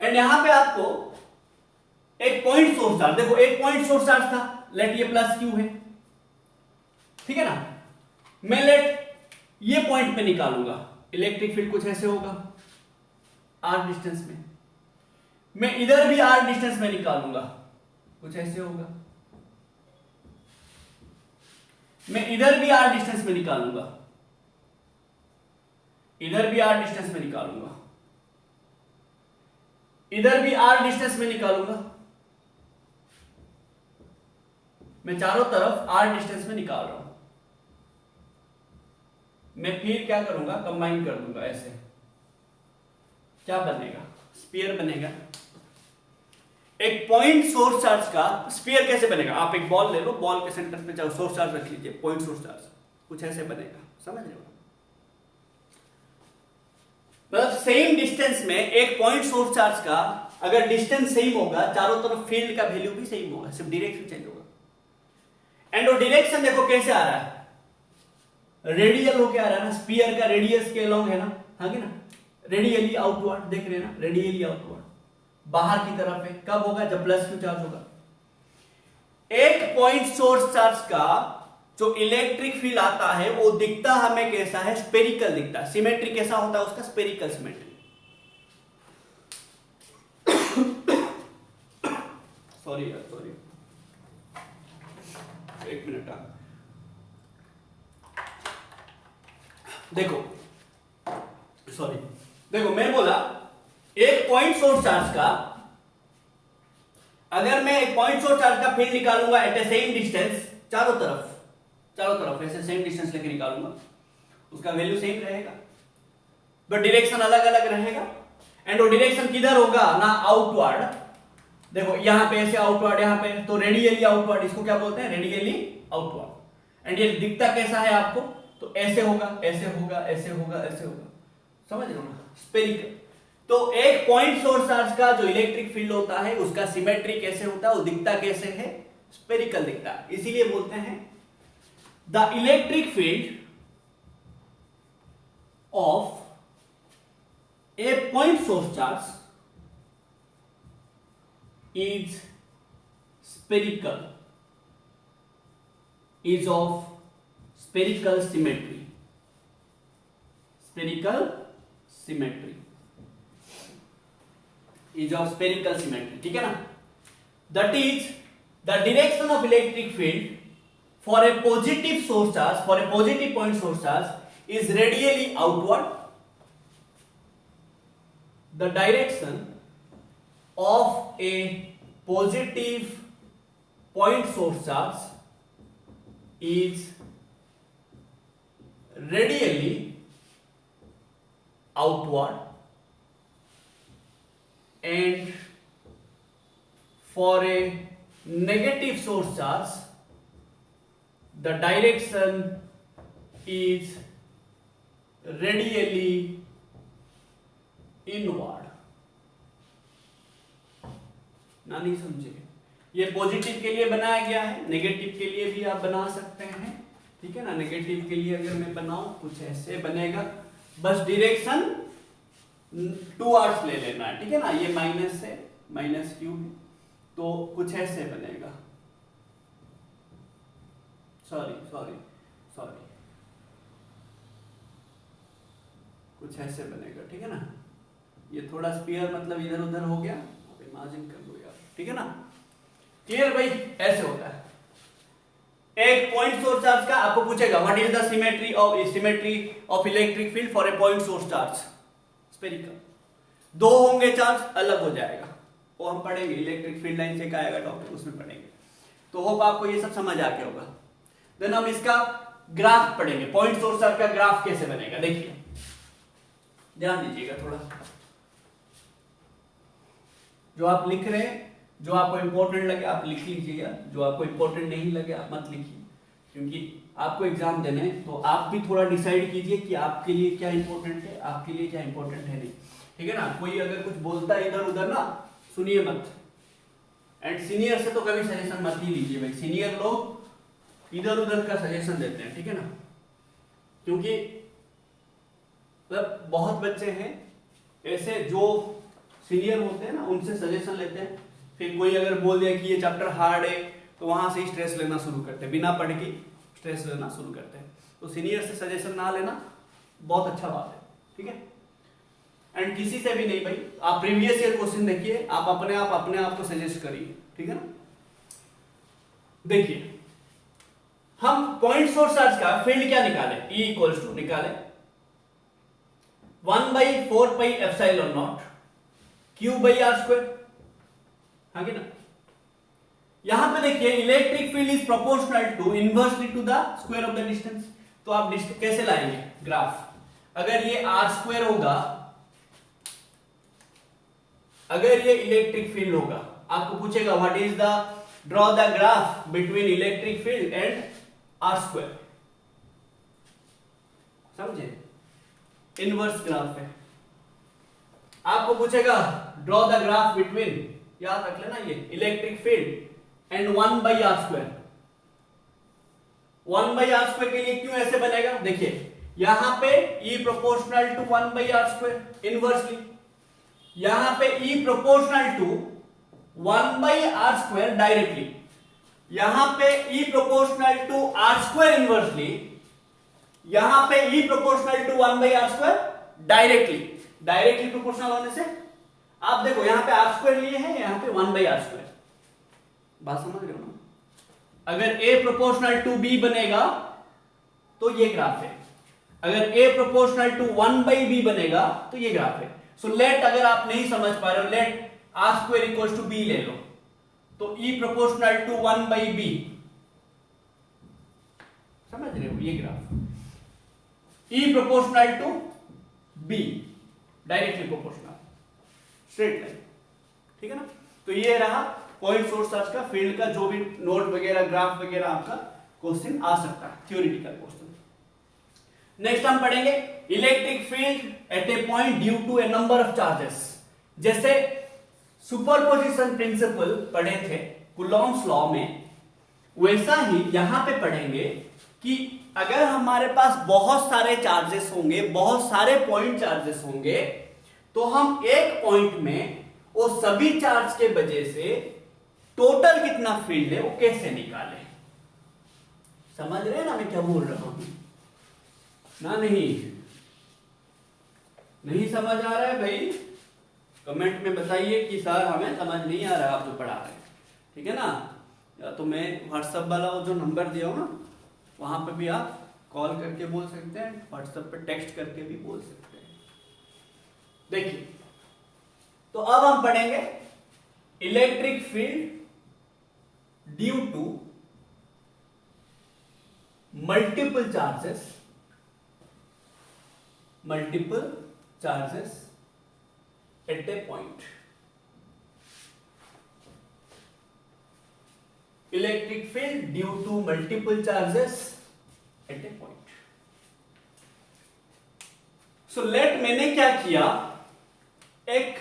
एंड यहां पे आपको एक पॉइंट सोर्स चार्ज, देखो एक पॉइंट सोर्स चार्ज था, लेट ये प्लस क्यू है, ठीक है ना। मैं लेट ये पॉइंट पे निकालूंगा, इलेक्ट्रिक फील्ड कुछ ऐसे होगा आर डिस्टेंस में, मैं इधर भी आर डिस्टेंस में निकालूंगा, कुछ ऐसे होगा, मैं इधर भी आर डिस्टेंस में निकालूंगा, इधर भी आर डिस्टेंस में निकालूंगा, इधर भी आर डिस्टेंस में निकालूंगा, मैं चारों तरफ आर डिस्टेंस में निकाल रहा हूं। मैं फिर क्या करूंगा, कंबाइन कर दूंगा, ऐसे क्या बनेगा, स्फीयर बनेगा। एक पॉइंट सोर्स चार्ज का स्फीयर कैसे बनेगा, आप एक बॉल ले लो, बॉल के सेंटर पे जाओ, सोर्स चार्ज रख लीजिए, पॉइंट सोर्स चार्ज कुछ ऐसे बनेगा, समझ रहे हो। मतलब सेम डिस्टेंस में एक पॉइंट सोर्स चार्ज का अगर डिस्टेंस सेम होगा, चारों तरफ फील्ड का वैल्यू भी सेम होगा, सिर्फ डायरेक्शन चेंज होगा। एंड वो डायरेक्शन देखो कैसे आ रहा है, रेडियल होके आ रहा है ना, स्फीयर का रेडियस के अलोंग है ना, हाँ कि ना, रेडियली आउटवर्ड, देख रहे हैं ना, रेडियली आउटवर्ड, बाहर की तरफ है। कब होगा, जब प्लस क्यू चार्ज होगा। एक पॉइंट सोर्स चार्ज का जो इलेक्ट्रिक फील्ड आता है वो दिखता हमें कैसा है, स्पेरिकल दिखता है। सिमेट्री कैसा होता है उसका, स्पेरिकल सिमेट्री। सॉरी यार, सॉरी, एक मिनट। देखो सॉरी, देखो मैं बोला एक पॉइंट सोर्स चार्ज का, अगर मैं एक पॉइंट सोर्स चार्ज का फील्ड निकालूंगा एट ए सेम डिस्टेंस, चारों तरफ ऐसे सेम डिस्टेंस लेके निकालूंगा, उसका वैल्यू सेम रहेगा, बट डायरेक्शन अलग अलग रहेगा। एंड वो डायरेक्शन किधर होगा ना, आउटवर्ड। देखो यहां पे ऐसे आउटवर्ड, यहां पे तो रेडियली आउटवर्ड, इसको क्या बोलते हैं, रेडियली आउटवर्ड। एंड ये दिखता कैसा है आपको, तो ऐसे होगा, ऐसे होगा, ऐसे होगा, ऐसे होगा, समझ रहे हो ना, स्पेरिकल। तो एक पॉइंट सोर्स चार्ज का जो इलेक्ट्रिक फील्ड होता है उसका सिमेट्री कैसे होता है, वो दिखता कैसे है, स्पेरिकल दिखता है। इसीलिए बोलते हैं the electric field of A point source charge is spherical, is of spherical symmetry, spherical symmetry, is of spherical symmetry, ठीक है ना। That is the direction of electric field for a positive source charge, for a positive point source charge is radially outward. The direction of a positive point source charge is radially outward, and for a negative source charge the direction is radially inward। ना नहीं समझे, ये पॉजिटिव के लिए बनाया गया है, नेगेटिव के लिए भी आप बना सकते हैं, ठीक है ना। नेगेटिव के लिए अगर मैं बनाऊं कुछ ऐसे बनेगा, बस डायरेक्शन टूवर्ड्स ले लेना है, ठीक है ना। ये माइनस है, माइनस क्यू है, तो कुछ ऐसे बनेगा, सॉरी सॉरी सॉरी, कुछ ऐसे बनेगा, ठीक है ना। ये थोड़ा स्फीयर मतलब इधर उधर हो गया, आप इमेजिन कर लो यार, ठीक है ना। क्लियर भाई, ऐसे होता है। एक पॉइंट सोर्स चार्ज का आपको पूछेगा what is the symmetry of electric field for a point source charge, spherical. दो होंगे चार्ज, अलग हो जाएगा, वो हम पढ़ेंगे, इलेक्ट्रिक फील्ड लाइन से क्या आएगा टॉपिक, उसमें पढ़ेंगे। तो होप आपको ये सब समझ आ गया होगा। देन हम इसका ग्राफ पढ़ेंगे, पॉइंट सोर्स का ग्राफ कैसे बनेगा। देखिए ध्यान दीजिएगा थोड़ा, जो आप लिख रहे हैं, जो आपको इंपॉर्टेंट लगे आप लिख लीजिएगा, जो आपको इंपॉर्टेंट नहीं लगे आप मत लिखिए, क्योंकि आपको एग्जाम देने हैं, तो आप भी थोड़ा डिसाइड कीजिए कि आपके लिए क्या इंपॉर्टेंट है, आपके लिए क्या इंपॉर्टेंट है नहीं, ठीक है ना। कोई अगर कुछ बोलता है इधर उधर ना, सुनिए मत। एंड सीनियर से तो कभी सजेशन मत ही लीजिए भाई, सीनियर लोग इधर उधर का सजेशन देते हैं, ठीक है ना। क्योंकि मतलब बहुत बच्चे हैं ऐसे जो सीनियर होते हैं ना, उनसे सजेशन लेते हैं, फिर कोई अगर बोल दिया कि ये चैप्टर हार्ड है तो वहां से ही स्ट्रेस लेना शुरू करते हैं, बिना पढ़ के स्ट्रेस लेना शुरू करते हैं। तो सीनियर से सजेशन ना लेना बहुत अच्छा बात है, ठीक है। एंड किसी से भी नहीं भाई, आप प्रीवियस ईयर क्वेश्चन देखिए, आप अपने आप को सजेस्ट करिए, ठीक है ना। देखिए हम पॉइंट सोर्स चार्ज का फील्ड क्या निकाले, E इक्वल्स टू निकाले 1/4 पाई एप्सिलॉन नॉट Q/r², हाँ कि ना। यहां पे देखिए electric field is proportional to inversely to the square of the distance. तो आप कैसे लाएंगे ग्राफ, अगर ये r² होगा, अगर ये इलेक्ट्रिक फील्ड होगा, आपको पूछेगा what is the draw the graph between electric field and r², समझे, इनवर्स ग्राफ है। आपको पूछेगा ड्रॉ द ग्राफ बिटवीन, याद रख लेना ये electric field and 1/r²। 1/r² के लिए क्यों ऐसे बनेगा, देखिए यहां पे E proportional to 1/r² inversely, यहां पे E proportional to 1/r² directly, यहां पे E proportional to r² inversely, यहां पे E proportional to 1/r² directly. Directly proportional होने से आप देखो यहां पे r² लिए हैं, यहां पे 1/r², बात समझ रहे हो ना। अगर A प्रोपोर्शनल टू B बनेगा तो ये ग्राफ है, अगर A प्रोपोर्शनल टू 1/B बनेगा तो ये ग्राफ है। सो लेट, अगर आप नहीं समझ पा रहे हो, late r² equals to B ले लो, तो E प्रोपोर्शनल टू 1/B, समझ रहे हो, ये graph E proportional to B directly proportional straight line, ठीक है ना। तो ये रहा पॉइंट सोर्स चार्ज का फील्ड का जो भी नोट वगैरह ग्राफ वगैरह आपका क्वेश्चन आ सकता है, थ्योरेटिकल क्वेश्चन। नेक्स्ट हम पढ़ेंगे electric field at a point due to a number of charges. जैसे सुपरपोजिशन प्रिंसिपल पढ़े थे कूलॉम्स लॉ में, वैसा ही यहां पे पढ़ेंगे कि अगर हमारे पास बहुत सारे चार्जेस होंगे, बहुत सारे पॉइंट चार्जेस होंगे, तो हम एक पॉइंट में वो सभी चार्ज के वजह से टोटल कितना फील्ड है वो कैसे निकालें। समझ रहे हैं ना मैं क्या बोल रहा हूं ना, नहीं समझ आ रहा है भाई, कमेंट में बताइए कि सर हमें समझ नहीं आ रहा आप जो पढ़ा रहे हैं, ठीक है ना। या तो मैं व्हाट्सएप वाला वो जो नंबर दिया हूं ना, वहां पे भी आप कॉल करके बोल सकते हैं, व्हाट्सएप पे टेक्स्ट करके भी बोल सकते हैं। देखिए तो अब हम पढ़ेंगे electric field due to multiple charges at a point. Electric field due to multiple charges at a point. So let, मैंने क्या किया, एक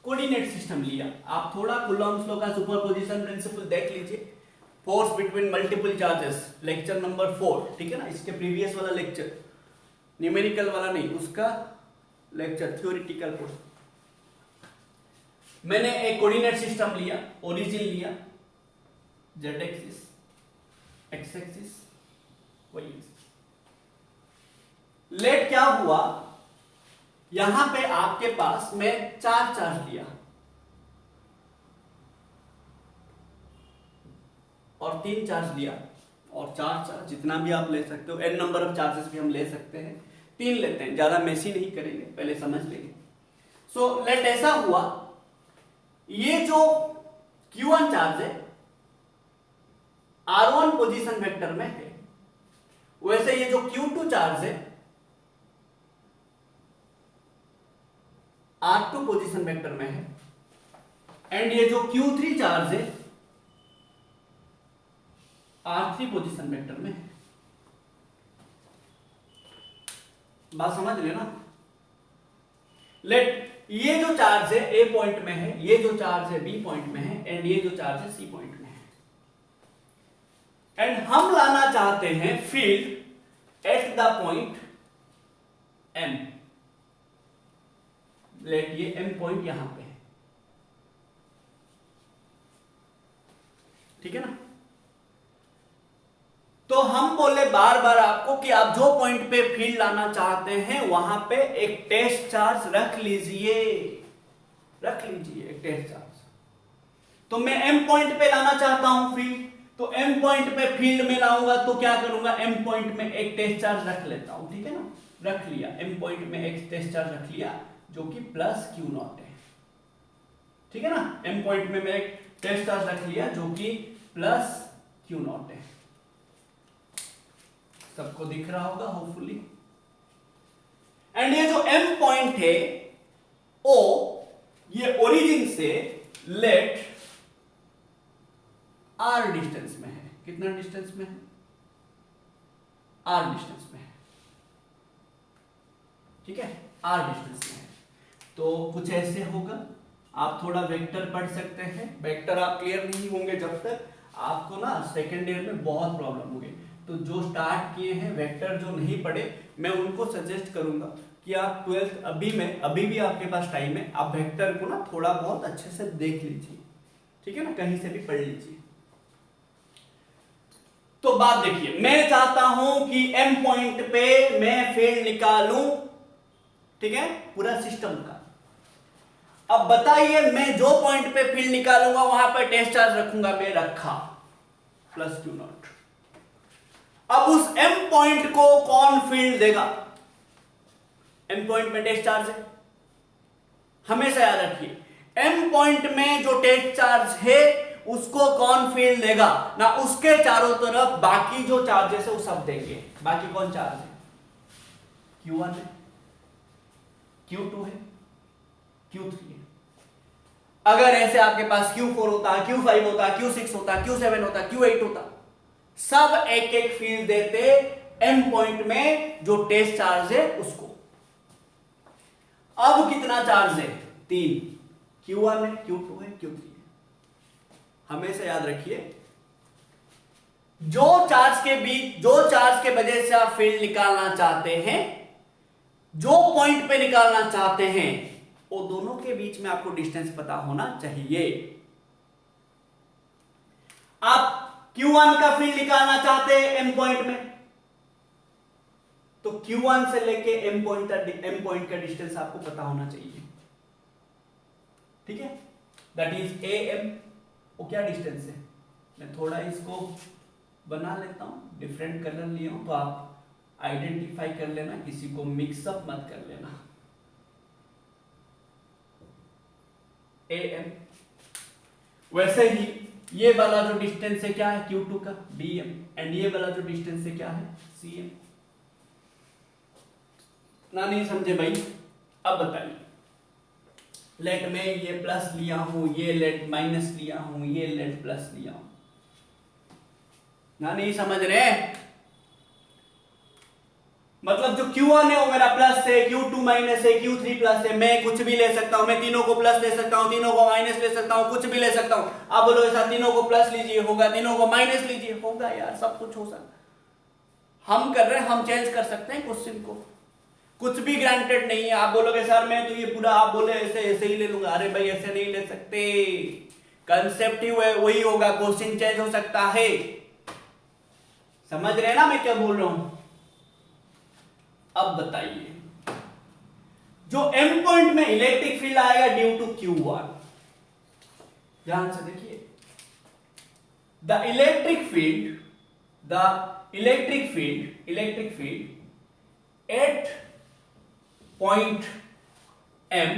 कोऑर्डिनेट सिस्टम लिया। आप थोड़ा कूलॉम्स लॉ का सुपरपोजिशन प्रिंसिपल देख लीजिए, force between multiple charges, lecture number 4, ठीक है ना। इसके प्रीवियस वाला लेक्चर, न्यूमेरिकल वाला नहीं, उसका लेक्चर थ्योरेटिकल कोर्स। मैंने एक कोऑर्डिनेट सिस्टम लिया, ओरिजिन लिया, Z axis, X axis, Y axis. Let क्या हुआ, यहां पे आपके पास मैं 4 चार्ज लिया और 3 चार्ज लिया, और 4 चार्ज जितना भी आप ले सकते हो, n नंबर ऑफ चार्जेस भी हम ले सकते हैं, 3 लेते हैं, ज्यादा मेसी नहीं करेंगे, पहले समझ लेंगे। सो लेट ऐसा हुआ, ये जो Q1 चार्ज है R1 पोजीशन वेक्टर में है, वैसे ये जो Q2 चार्ज है R2 पोजीशन वेक्टर में है, एंड ये जो Q3 चार्ज है R3 पोजीशन वेक्टर में है। बात समझ रहे ना? लेट ये जो चार्ज है A पॉइंट में है, ये जो चार्ज है B पॉइंट में है, एंड ये जो चार्ज है C पॉइंट में है, एंड हम लाना चाहते हैं field at the point M। Let ये M पॉइंट यहां पे है, ठीक है ना? तो हम बोले बार बार आपको कि आप जो पॉइंट पे फील्ड लाना चाहते हैं वहां पे एक टेस्ट चार्ज रख लीजिए एक टेस्ट चार्ज। तो मैं M पॉइंट पे लाना चाहता हूं फील्ड, तो M पॉइंट पे फील्ड में लाऊंगा तो क्या करूंगा, M पॉइंट में एक टेस्ट चार्ज रख लेता हूं, ठीक है ना? रख लिया, M पॉइंट में एक टेस्ट चार्ज रख लिया जो कि प्लस Q0 है, ठीक है ना? M पॉइंट में मैं एक टेस्ट चार्ज रख लिया जो कि प्लस Q0 है। सबको दिख रहा होगा होपफुली। एंड ये जो M पॉइंट है O, ये ओरिजिन से लेट R डिस्टेंस में है। कितना डिस्टेंस में है? R डिस्टेंस में है, ठीक है? R डिस्टेंस में है। तो कुछ ऐसे होगा, आप थोड़ा वेक्टर पढ़ सकते हैं। वेक्टर आप क्लियर नहीं होंगे जब तक, आपको ना सेकेंड ईयर में बहुत प्रॉब्लम होगी। तो जो स्टार्ट किए हैं वेक्टर, जो नहीं पढ़े, मैं उनको सजेस्ट करूंगा कि आप 12th अभी भी आपके पास टाइम है, आप वेक्टर को ना थोड़ा बहुत अच्छे से देख लीजिए, ठीक है ना? कहीं से भी पढ़ लीजिए। तो बात देखिए, मैं चाहता हूं कि M पॉइंट पे मैं फील्ड निकालूं, ठीक है, पूरा सिस्टम का। अब बताइए, मैं जो पॉइंट पे फील्ड निकालूंगा वहां पे टेस्ट चार्ज रखूंगा, मैं रखा प्लस Q0। अब उस M पॉइंट को कौन फील्ड देगा? M पॉइंट में टेस्ट चार्ज है, हमेशा याद रखिए, M पॉइंट में जो टेस्ट चार्ज है उसको कौन फील्ड देगा ना? उसके चारों तरफ बाकी जो चार्जेस है वो सब देंगे। बाकी कौन चार्ज है? Q1 है, Q2 है, Q3 है। अगर ऐसे आपके पास Q4 होता, Q5 होता, Q6 होता, Q7 होता, Q8 होता, सब एक एक फील्ड देते M पॉइंट में जो टेस्ट चार्ज है उसको। अब कितना चार्ज है? 3। Q1 है, Q2 है, Q3 है। हमेशा याद रखिए, जो चार्ज के बीच, जो चार्ज के वजह से आप फील्ड निकालना चाहते हैं, जो पॉइंट पे निकालना चाहते हैं, वो दोनों के बीच में आपको डिस्टेंस पता होना चाहिए। आप Q1 का फील्ड निकालना चाहते हैं M पॉइंट में, तो Q1 से लेके M पॉइंट का डिस्टेंस आपको पता होना चाहिए, ठीक है? That is AM। वो क्या डिस्टेंस है? मैं थोड़ा इसको बना लेता हूं, डिफरेंट कलर लिया हूं, तो आप आइडेंटिफाई कर लेना, किसी को मिक्सअप मत कर लेना। AM। वैसे ही ये वाला जो डिस्टेंस है क्या है? Q2 का BM, एंड ये वाला जो डिस्टेंस है क्या है? CM। ना नहीं समझे भाई? अब बताइए, लेट में ये प्लस लिया हूं, ये लेट माइनस लिया हूं, ये लेट प्लस लिया हूं, ना नहीं समझ रहे? मतलब जो Q1 है वो मेरा प्लस है, Q2 माइनस है, Q3 प्लस है। मैं कुछ भी ले सकता हूं, मैं तीनों को प्लस ले सकता हूं, तीनों को माइनस ले सकता हूं, कुछ भी ले सकता हूं। आप बोलो ऐसा, तीनों को प्लस लीजिए होगा, तीनों को माइनस लीजिए होगा, यार सब कुछ हो सकता। हम कर रहे हैं, हम चेंज कर सकते हैं क्वेश्चन को, कुछ भी ग्रांटेड नहीं है। आप बोलोगे सर मैं तो ये पूरा, आप बोले ऐसे ऐसे ही ले लूंगा, अरे भाई ऐसे नहीं ले सकते, कंसेप्ट ही वही होगा, क्वेश्चन चेंज हो सकता है। समझ रहे ना मैं क्या बोल रहा हूं? अब बताइए, जो M पॉइंट में इलेक्ट्रिक फील्ड आएगा ड्यू टू Q1, ध्यान से देखिए, the electric field at point M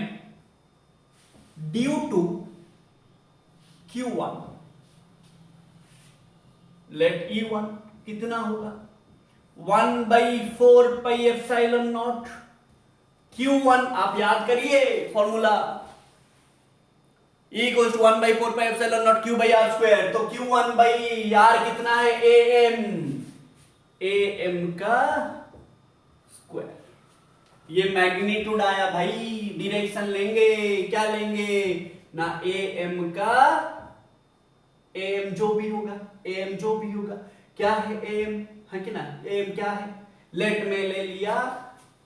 due to Q1 let E1 कितना होगा 1/4πε0 Q1 आप याद करिए फॉर्मूला E = 1/4πε0 Q/r²। तो Q1/r कितना है am का स्क्वायर। ये मैग्नीट्यूड आया भाई, डायरेक्शन लेंगे, क्या लेंगे ना am का, am जो भी होगा क्या है am है कि ना, am क्या है, लेट में ले लिया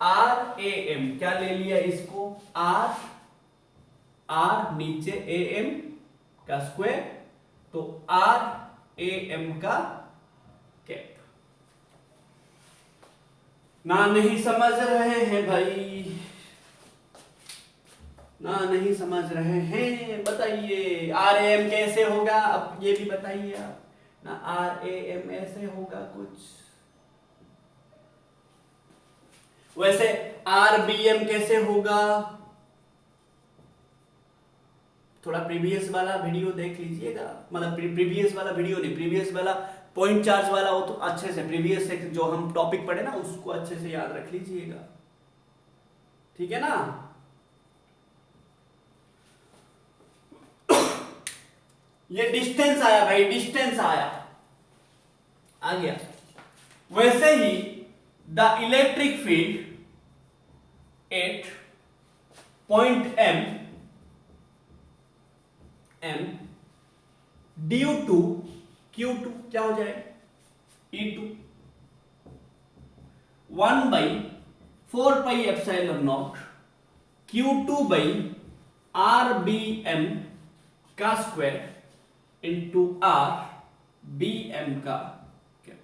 r am, क्या ले लिया इसको r नीचे am का स्क्वायर, तो r am का कैप। ना नहीं समझ रहे हैं भाई, ना नहीं समझ रहे हैं, बताइए आर ए एम कैसे होगा, अब ये भी बताइए आप ना, आर ए एम ऐसे होगा कुछ, वैसे आर बी एम कैसे होगा, थोड़ा प्रीवियस वाला वीडियो देख लीजिएगा, मतलब प्रीवियस वाला वीडियो नहीं, प्रीवियस वाला पॉइंट चार्ज वाला, वो तो अच्छे से प्रीवियस से जो हम टॉपिक पढ़े ना उसको अच्छे से याद रख लीजिएगा, ठीक है ना। ये डिस्टेंस आया भाई, डिस्टेंस आया आ गया। वैसे ही the electric field at point m due to Q2 क्या हो जाए E2 1/4πε0 Q2/RBM का स्क्वायर इंटू RBM का कैप।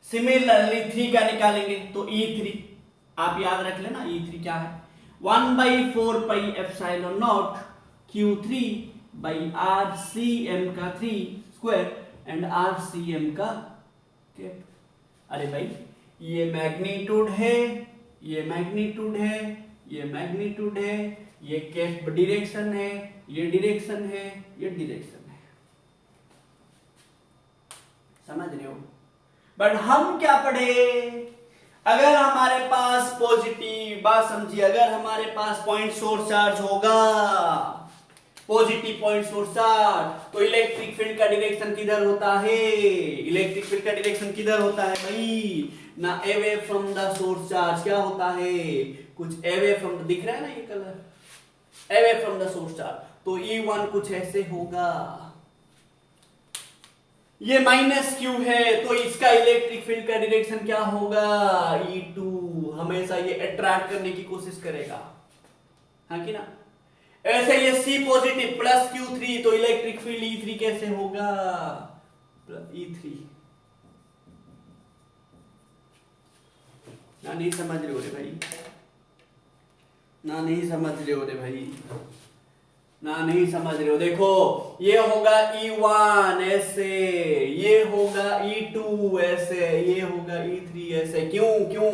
सिमिलरली 3 का निकालेंगे तो E3 आप याद रख लेना, E3 क्या है 1/4πε0 Q3/RCM का 3 स्क्वायर एंड RCM का कैप। अरे भाई ये मैग्नीट्यूड है, ये मैग्नीट्यूड है, ये मैग्नीट्यूड है, ये कैप डायरेक्शन है, ये डायरेक्शन है, ये डायरेक्शन है, समझ रहे हो। बट हम क्या पढ़े, अगर हमारे पास पॉजिटिव, बात समझिए, अगर हमारे पास पॉइंट सोर्स चार्ज होगा, पॉजिटिव पॉइंट सोर्स चार्ज, तो इलेक्ट्रिक फील्ड का डायरेक्शन किधर होता है, इलेक्ट्रिक फील्ड का डायरेक्शन किधर होता है भाई ना, away from the source charge, क्या होता है कुछ अवे फ्रॉम, दिख रहा है ना ये colour, away from the source charge, तो E1 कुछ ऐसे होगा, ये -q है तो इसका इलेक्ट्रिक फील्ड का डायरेक्शन क्या होगा E2, हमेशा ये अट्रैक्ट करने की कोशिश करेगा, हाँ कि ना। ऐसे ये C पॉजिटिव प्लस Q3 तो इलेक्ट्रिक फील्ड E3 कैसे होगा E3, ना नहीं समझ रहे हो रे भाई, ना नहीं समझ रहे हो रे भाई, ना नहीं समझ रहे हो। देखो ये होगा E1 ऐसे, ये होगा E2 ऐसे, ये होगा E3 ऐसे, क्यों क्यों,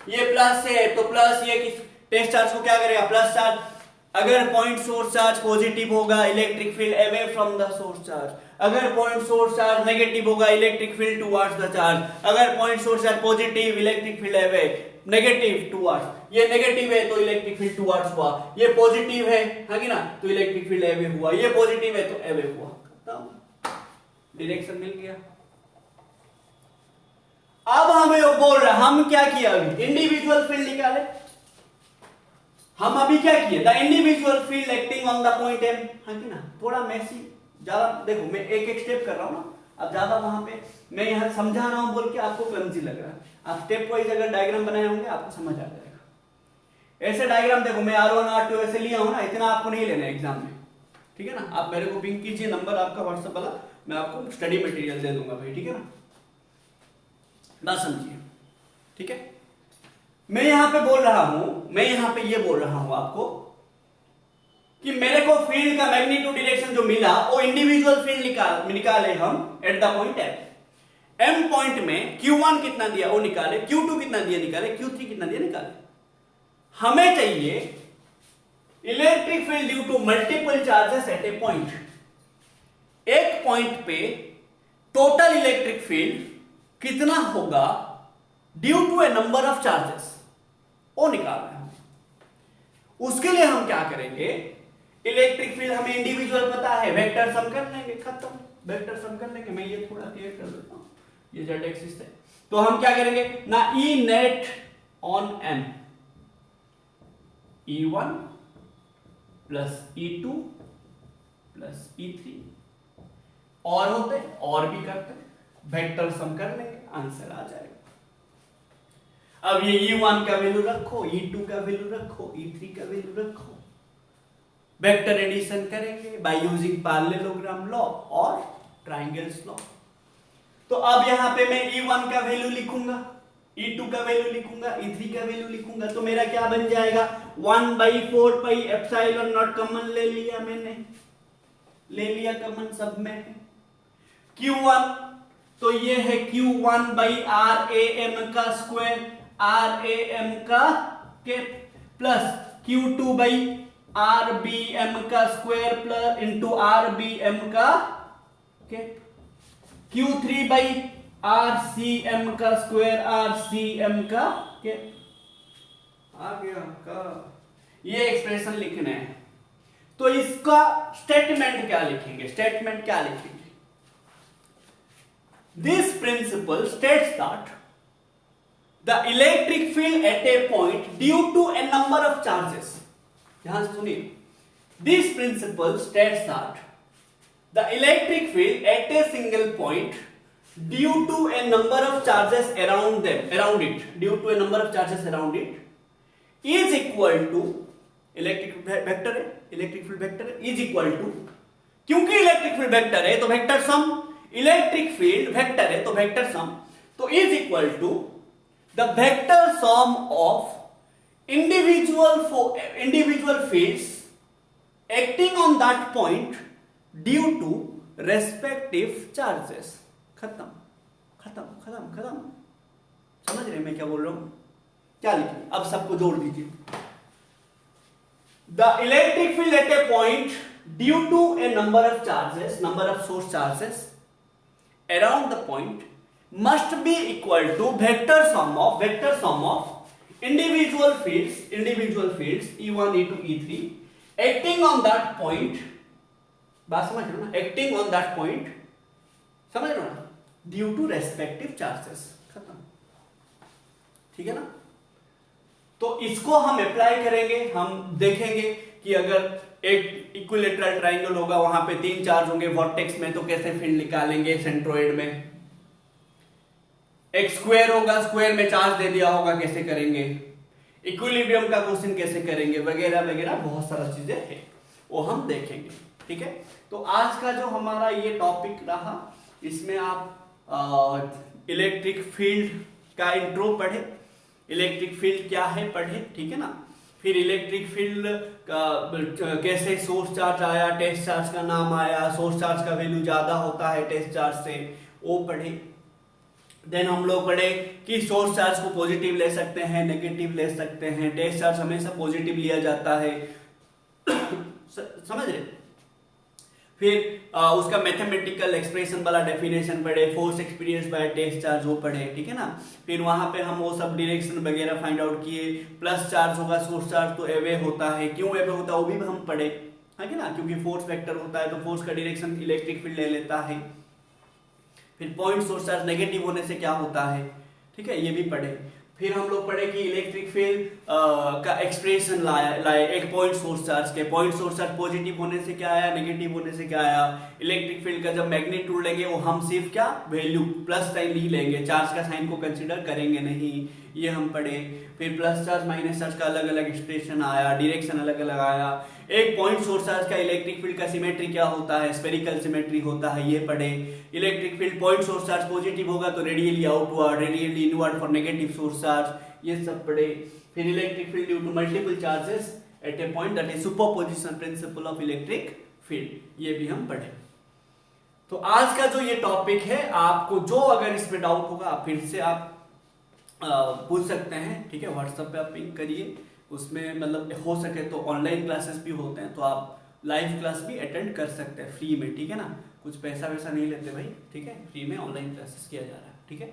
ये प्लस है तो प्लस, ये किस टेस्ट चार्ज को क्या करेगा प्लस चार्ज, अगर पॉइंट सोर्स चार्ज पॉजिटिव होगा electric field away from the source charge, अगर पॉइंट सोर्स चार्ज नेगेटिव होगा electric field towards the charge, अगर point source charge positive electric field away negative towards, ये नेगेटिव है तो इलेक्ट्रिक फील्ड टुवर्ड्स हुआ, ये पॉजिटिव है हाँ कि ना तो इलेक्ट्रिक फील्ड अवे हुआ, ये पॉजिटिव है तो अवे हुआ, डायरेक्शन मिल गया। अब हमें वो बोल रहा, हम क्या किया अभी इंडिविजुअल फील्ड निकाले, हम अभी क्या किए the individual field acting on the point m, हाँ कि ना, थोड़ा मैसी ज्यादा, देखो मैं एक एक स्टेप कर रहा हूं ना, अब ज्यादा वहां पे मैं यहां समझा रहा हूं बोल के आपको क्लमजी लग रहा है, आप स्टेप वाइज अगर डायग्राम बनाए होंगे आपको समझ आ जाएगा। ऐसे डायग्राम देखो मैं R1 R2 ऐसे लिया हूं ना, इतना आपको नहीं लेना एग्जाम में, ठीक है ना, आप मेरे को पिंक कीजिए नंबर आपका व्हाट्सएप वाला, मैं आपको स्टडी मटेरियल दे दूंगा भाई, ठीक है ना, बात समझिए, ठीक है। मैं यहां पे बोल रहा हूं, मैं यहां पे ये बोल रहा हूं आपको कि मेरे को फील्ड का मैग्नीट्यूड डायरेक्शन जो मिला वो इंडिविजुअल फील्ड निकाले हम eight the point m point में Q1 कितना दिया वो निकाले, Q2 कितना दिया निकाले, Q3 कितना दिया निकाले। हमें चाहिए electric field due to multiple charges at a point, एक पॉइंट पे टोटल इलेक्ट्रिक फील्ड कितना होगा due to a number of charges, वो निकालना है। उसके लिए हम क्या करेंगे, इलेक्ट्रिक फील्ड हमें इंडिविजुअल पता है, वेक्टर सम कर लेंगे, खत्म, वेक्टर सम कर लेंगे। मैं ये थोड़ा क्लियर कर देता हूं, ये जेड एक्सिस है, तो हम क्या करेंगे ना, E net on M, E1 plus E2 plus E3, और होते और भी करते, वेक्टर सम कर लेंगे, आंसर आ जाएगा। अब ये E1 का वैल्यू रखो, E2 का वैल्यू रखो, E3 का वैल्यू रखो, वेक्टर एडिशन करेंगे बाय यूजिंग पैरेललोग्राम लॉ और ट्रायंगल्स लॉ। तो अब यहां पे मैं E1 का वैल्यू लिखूंगा, E2 का वैल्यू लिखूंगा, E3 का वैल्यू लिखूंगा, तो मेरा क्या बन जाएगा, 1/4 पाई एप्सिलॉन नॉट कॉमन ले लिया मैंने, ले लिया कॉमन, सब में है। Q1 तो ये है Q1/RAM का स्क्वायर, RAM का कैप, प्लस Q2/RBM का स्क्वायर प्लस इंटू RBM का कैप, Q3/RCM का स्क्वायर, RCM का कैप। आ गया का, ये एक्सप्रेशन लिखना है। तो इसका स्टेटमेंट क्या लिखेंगे, स्टेटमेंट क्या लिखेंगे, this principle states that the electric field at a point due to a number of charges, ध्यान से सुनिए, this principle states that the electric field at a single point due to a number of charges around it, due to a number of charges around it is equal to electric vector है, इलेक्ट्रिक फील्ड वेक्टर है, इज इक्वल टू, क्योंकि इलेक्ट्रिक फील्ड वेक्टर है तो vector sum, electric field vector है तो वेक्टर सम, तो is equal to the vector sum of individual fields acting on that point due to respective charges. खत्म खत्म खत्म खत्म, समझ रहे मैं क्या बोल रहा हूं, क्या लिखें, अब सबको जोड़ दीजिए। The electric field at a point due to a number of charges, number of source charges around the point must be equal to vector sum of individual fields E1, E2, E3 acting on that point, बात समझ रहे हो ना, acting on that point, समझ रहे हो ना, due to respective charges। खत्म, ठीक है ना। तो इसको हम अप्लाई करेंगे, हम देखेंगे कि अगर एक इक्विलेटरल ट्रायंगल होगा, वहां पे 3 चार्ज होंगे वर्टेक्स में, तो कैसे फील्ड निकालेंगे सेंट्रोइड में। एक स्क्वायर होगा, स्क्वायर में चार्ज दे दिया होगा, कैसे करेंगे, इक्विलिब्रियम का क्वेश्चन कैसे करेंगे, वगैरह वगैरह बहुत सारा चीजें है, वो हम देखेंगे। ठीक है, तो आज का जो हमारा ये टॉपिक रहा, इसमें आप इलेक्ट्रिक फील्ड का इंट्रो पढ़े, इलेक्ट्रिक फील्ड क्या है पढ़े, ठीक है ना। फिर इलेक्ट्रिक फील्ड का कैसे सोर्स चार्ज आया, टेस्ट चार्ज का नाम आया, सोर्स चार्ज का वैल्यू ज्यादा होता है टेस्ट चार्ज से, वो पढ़े। देन हम लोग पढ़े कि सोर्स चार्ज को पॉजिटिव ले सकते हैं, नेगेटिव ले सकते हैं, टेस्ट चार्ज हमेशा पॉजिटिव लिया जाता है, समझ रहे। फिर उसका मैथमेटिकल एक्सप्रेशन वाला डेफिनेशन पढ़े, force experience by test charge वो पढ़े, ठीक है ना। फिर वहां पे हम वो सब डायरेक्शन वगैरह फाइंड आउट किए, प्लस चार्ज होगा सोर्स चार्ज तो एवे होता है, क्यों एवे होता है वो भी हम पढ़े, है ना, क्योंकि फोर्स वेक्टर होता है तो फोर्स का डायरेक्शन इलेक्ट्रिक फील्ड ले लेता है। फिर पॉइंट सोर्स चार्ज नेगेटिव होने से क्या होता है, ठीक है, ये भी पढ़े। फिर हम लोग पढ़े कि इलेक्ट्रिक फील्ड का एक्सप्रेशन लाए एक पॉइंट सोर्स चार्ज के, पॉइंट सोर्स चार्ज पॉजिटिव होने से क्या आया, नेगेटिव होने से क्या आया। इलेक्ट्रिक फील्ड का जब मैग्नीट्यूड लेंगे वो हम सिर्फ क्या वैल्यू प्लस साइन ही लेंगे, चार्ज का साइन को कंसीडर करेंगे नहीं, ये हम पढ़े। फिर प्लस चार्ज माइनस चार्ज का अलग अलग एक्सप्रेशन आया, डायरेक्शन अलग अलग आया। एक पॉइंट सोर्स चार्ज का इलेक्ट्रिक फील्ड का सिमेट्री क्या होता है, स्फेरिकल सिमेट्री होता है, ये पढ़े। Electric field point source charge positive होगा तो radially outward, radially inward for negative source charge, ये सब पढ़े। फिर electric field due to multiple charges at a point, that is superposition principle of electric field, ये भी हम पढ़े। तो आज का जो ये टॉपिक है, आपको जो अगर इसमें डाउट होगा आप फिर से आप पूछ सकते हैं, ठीक है। व्हाट्सएप पे आप पिंक करिए, उसमें मतलब हो सके तो ऑनलाइन क्लासेस भी होते हैं, तो आप लाइव क्लास भी अटेंड कर सकते हैं फ्री में, ठीक है ना। कुछ पैसा वैसा नहीं लेते भाई, ठीक है, फ्री में ऑनलाइन क्लासेस किया जा रहा है, ठीक है।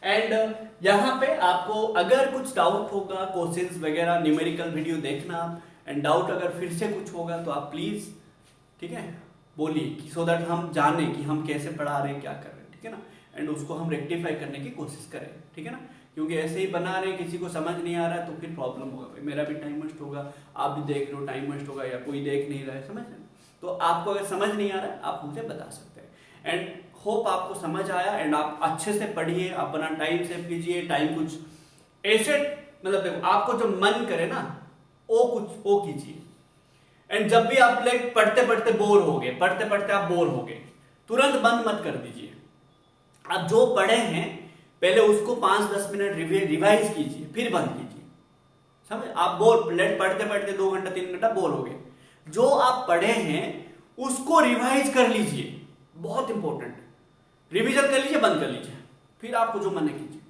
एंड यहाँ पे आपको अगर कुछ डाउट होगा, क्वेश्चंस वगैरह, न्यूमेरिकल वीडियो देखना, एंड डाउट अगर फिर से कुछ होगा तो आप प्लीज, ठीक है, बोलिए कि सो दैट हम जाने कि हम कैसे पढ़ा रहे हैं, क्या कर रहे हैं, ठीक है ना, एंड उसको हम रेक्टिफाई करने की कोशिश करें, ठीक है ना, क्योंकि ऐसे ही बना रहे हैं, किसी को समझ नहीं आ रहा है तो फिर प्रॉब्लम होगा भाई, मेरा भी टाइम वेस्ट होगा, आप भी देख रहे हो टाइम वेस्ट होगा, या कोई देख नहीं रहा है, समझ रहे, तो आपको अगर समझ नहीं आ रहा है आप मुझे बता सकते हैं। एंड होप आपको समझ आया, एंड आप अच्छे से पढ़िए, अपना टाइम सेव कीजिए, टाइम कुछ ऐसे, मतलब देखो आपको जो मन करे ना वो कीजिए। एंड जब भी आप लाइक पढ़ते पढ़ते बोर हो गए, पढ़ते पढ़ते आप बोर हो गए, तुरंत बंद मत कर दीजिए। आप जो पढ़े हैं पहले उसको 5-10 मिनट रिवाइज कीजिए, फिर बंद कीजिए, समझ। आप पढ़ते पढ़ते 2 घंटा 3 घंटा बोर हो गए, जो आप पढ़े हैं उसको रिवाइज कर लीजिए, बहुत इंपॉर्टेंट, रिवीजन कर लीजिए, बंद कर लीजिए, फिर आपको जो मन है कीजिए,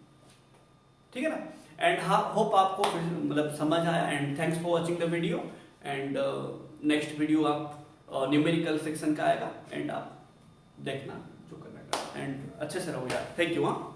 ठीक है ना। एंड हाँ, होप आपको मतलब समझ आया, and thanks for watching the video. And next video आप न्यूमेरिकल सेक्शन का आएगा, एंड आप देखना जो करना है, एंड अच्छे से रहो यार, थैंक यू। हाँ।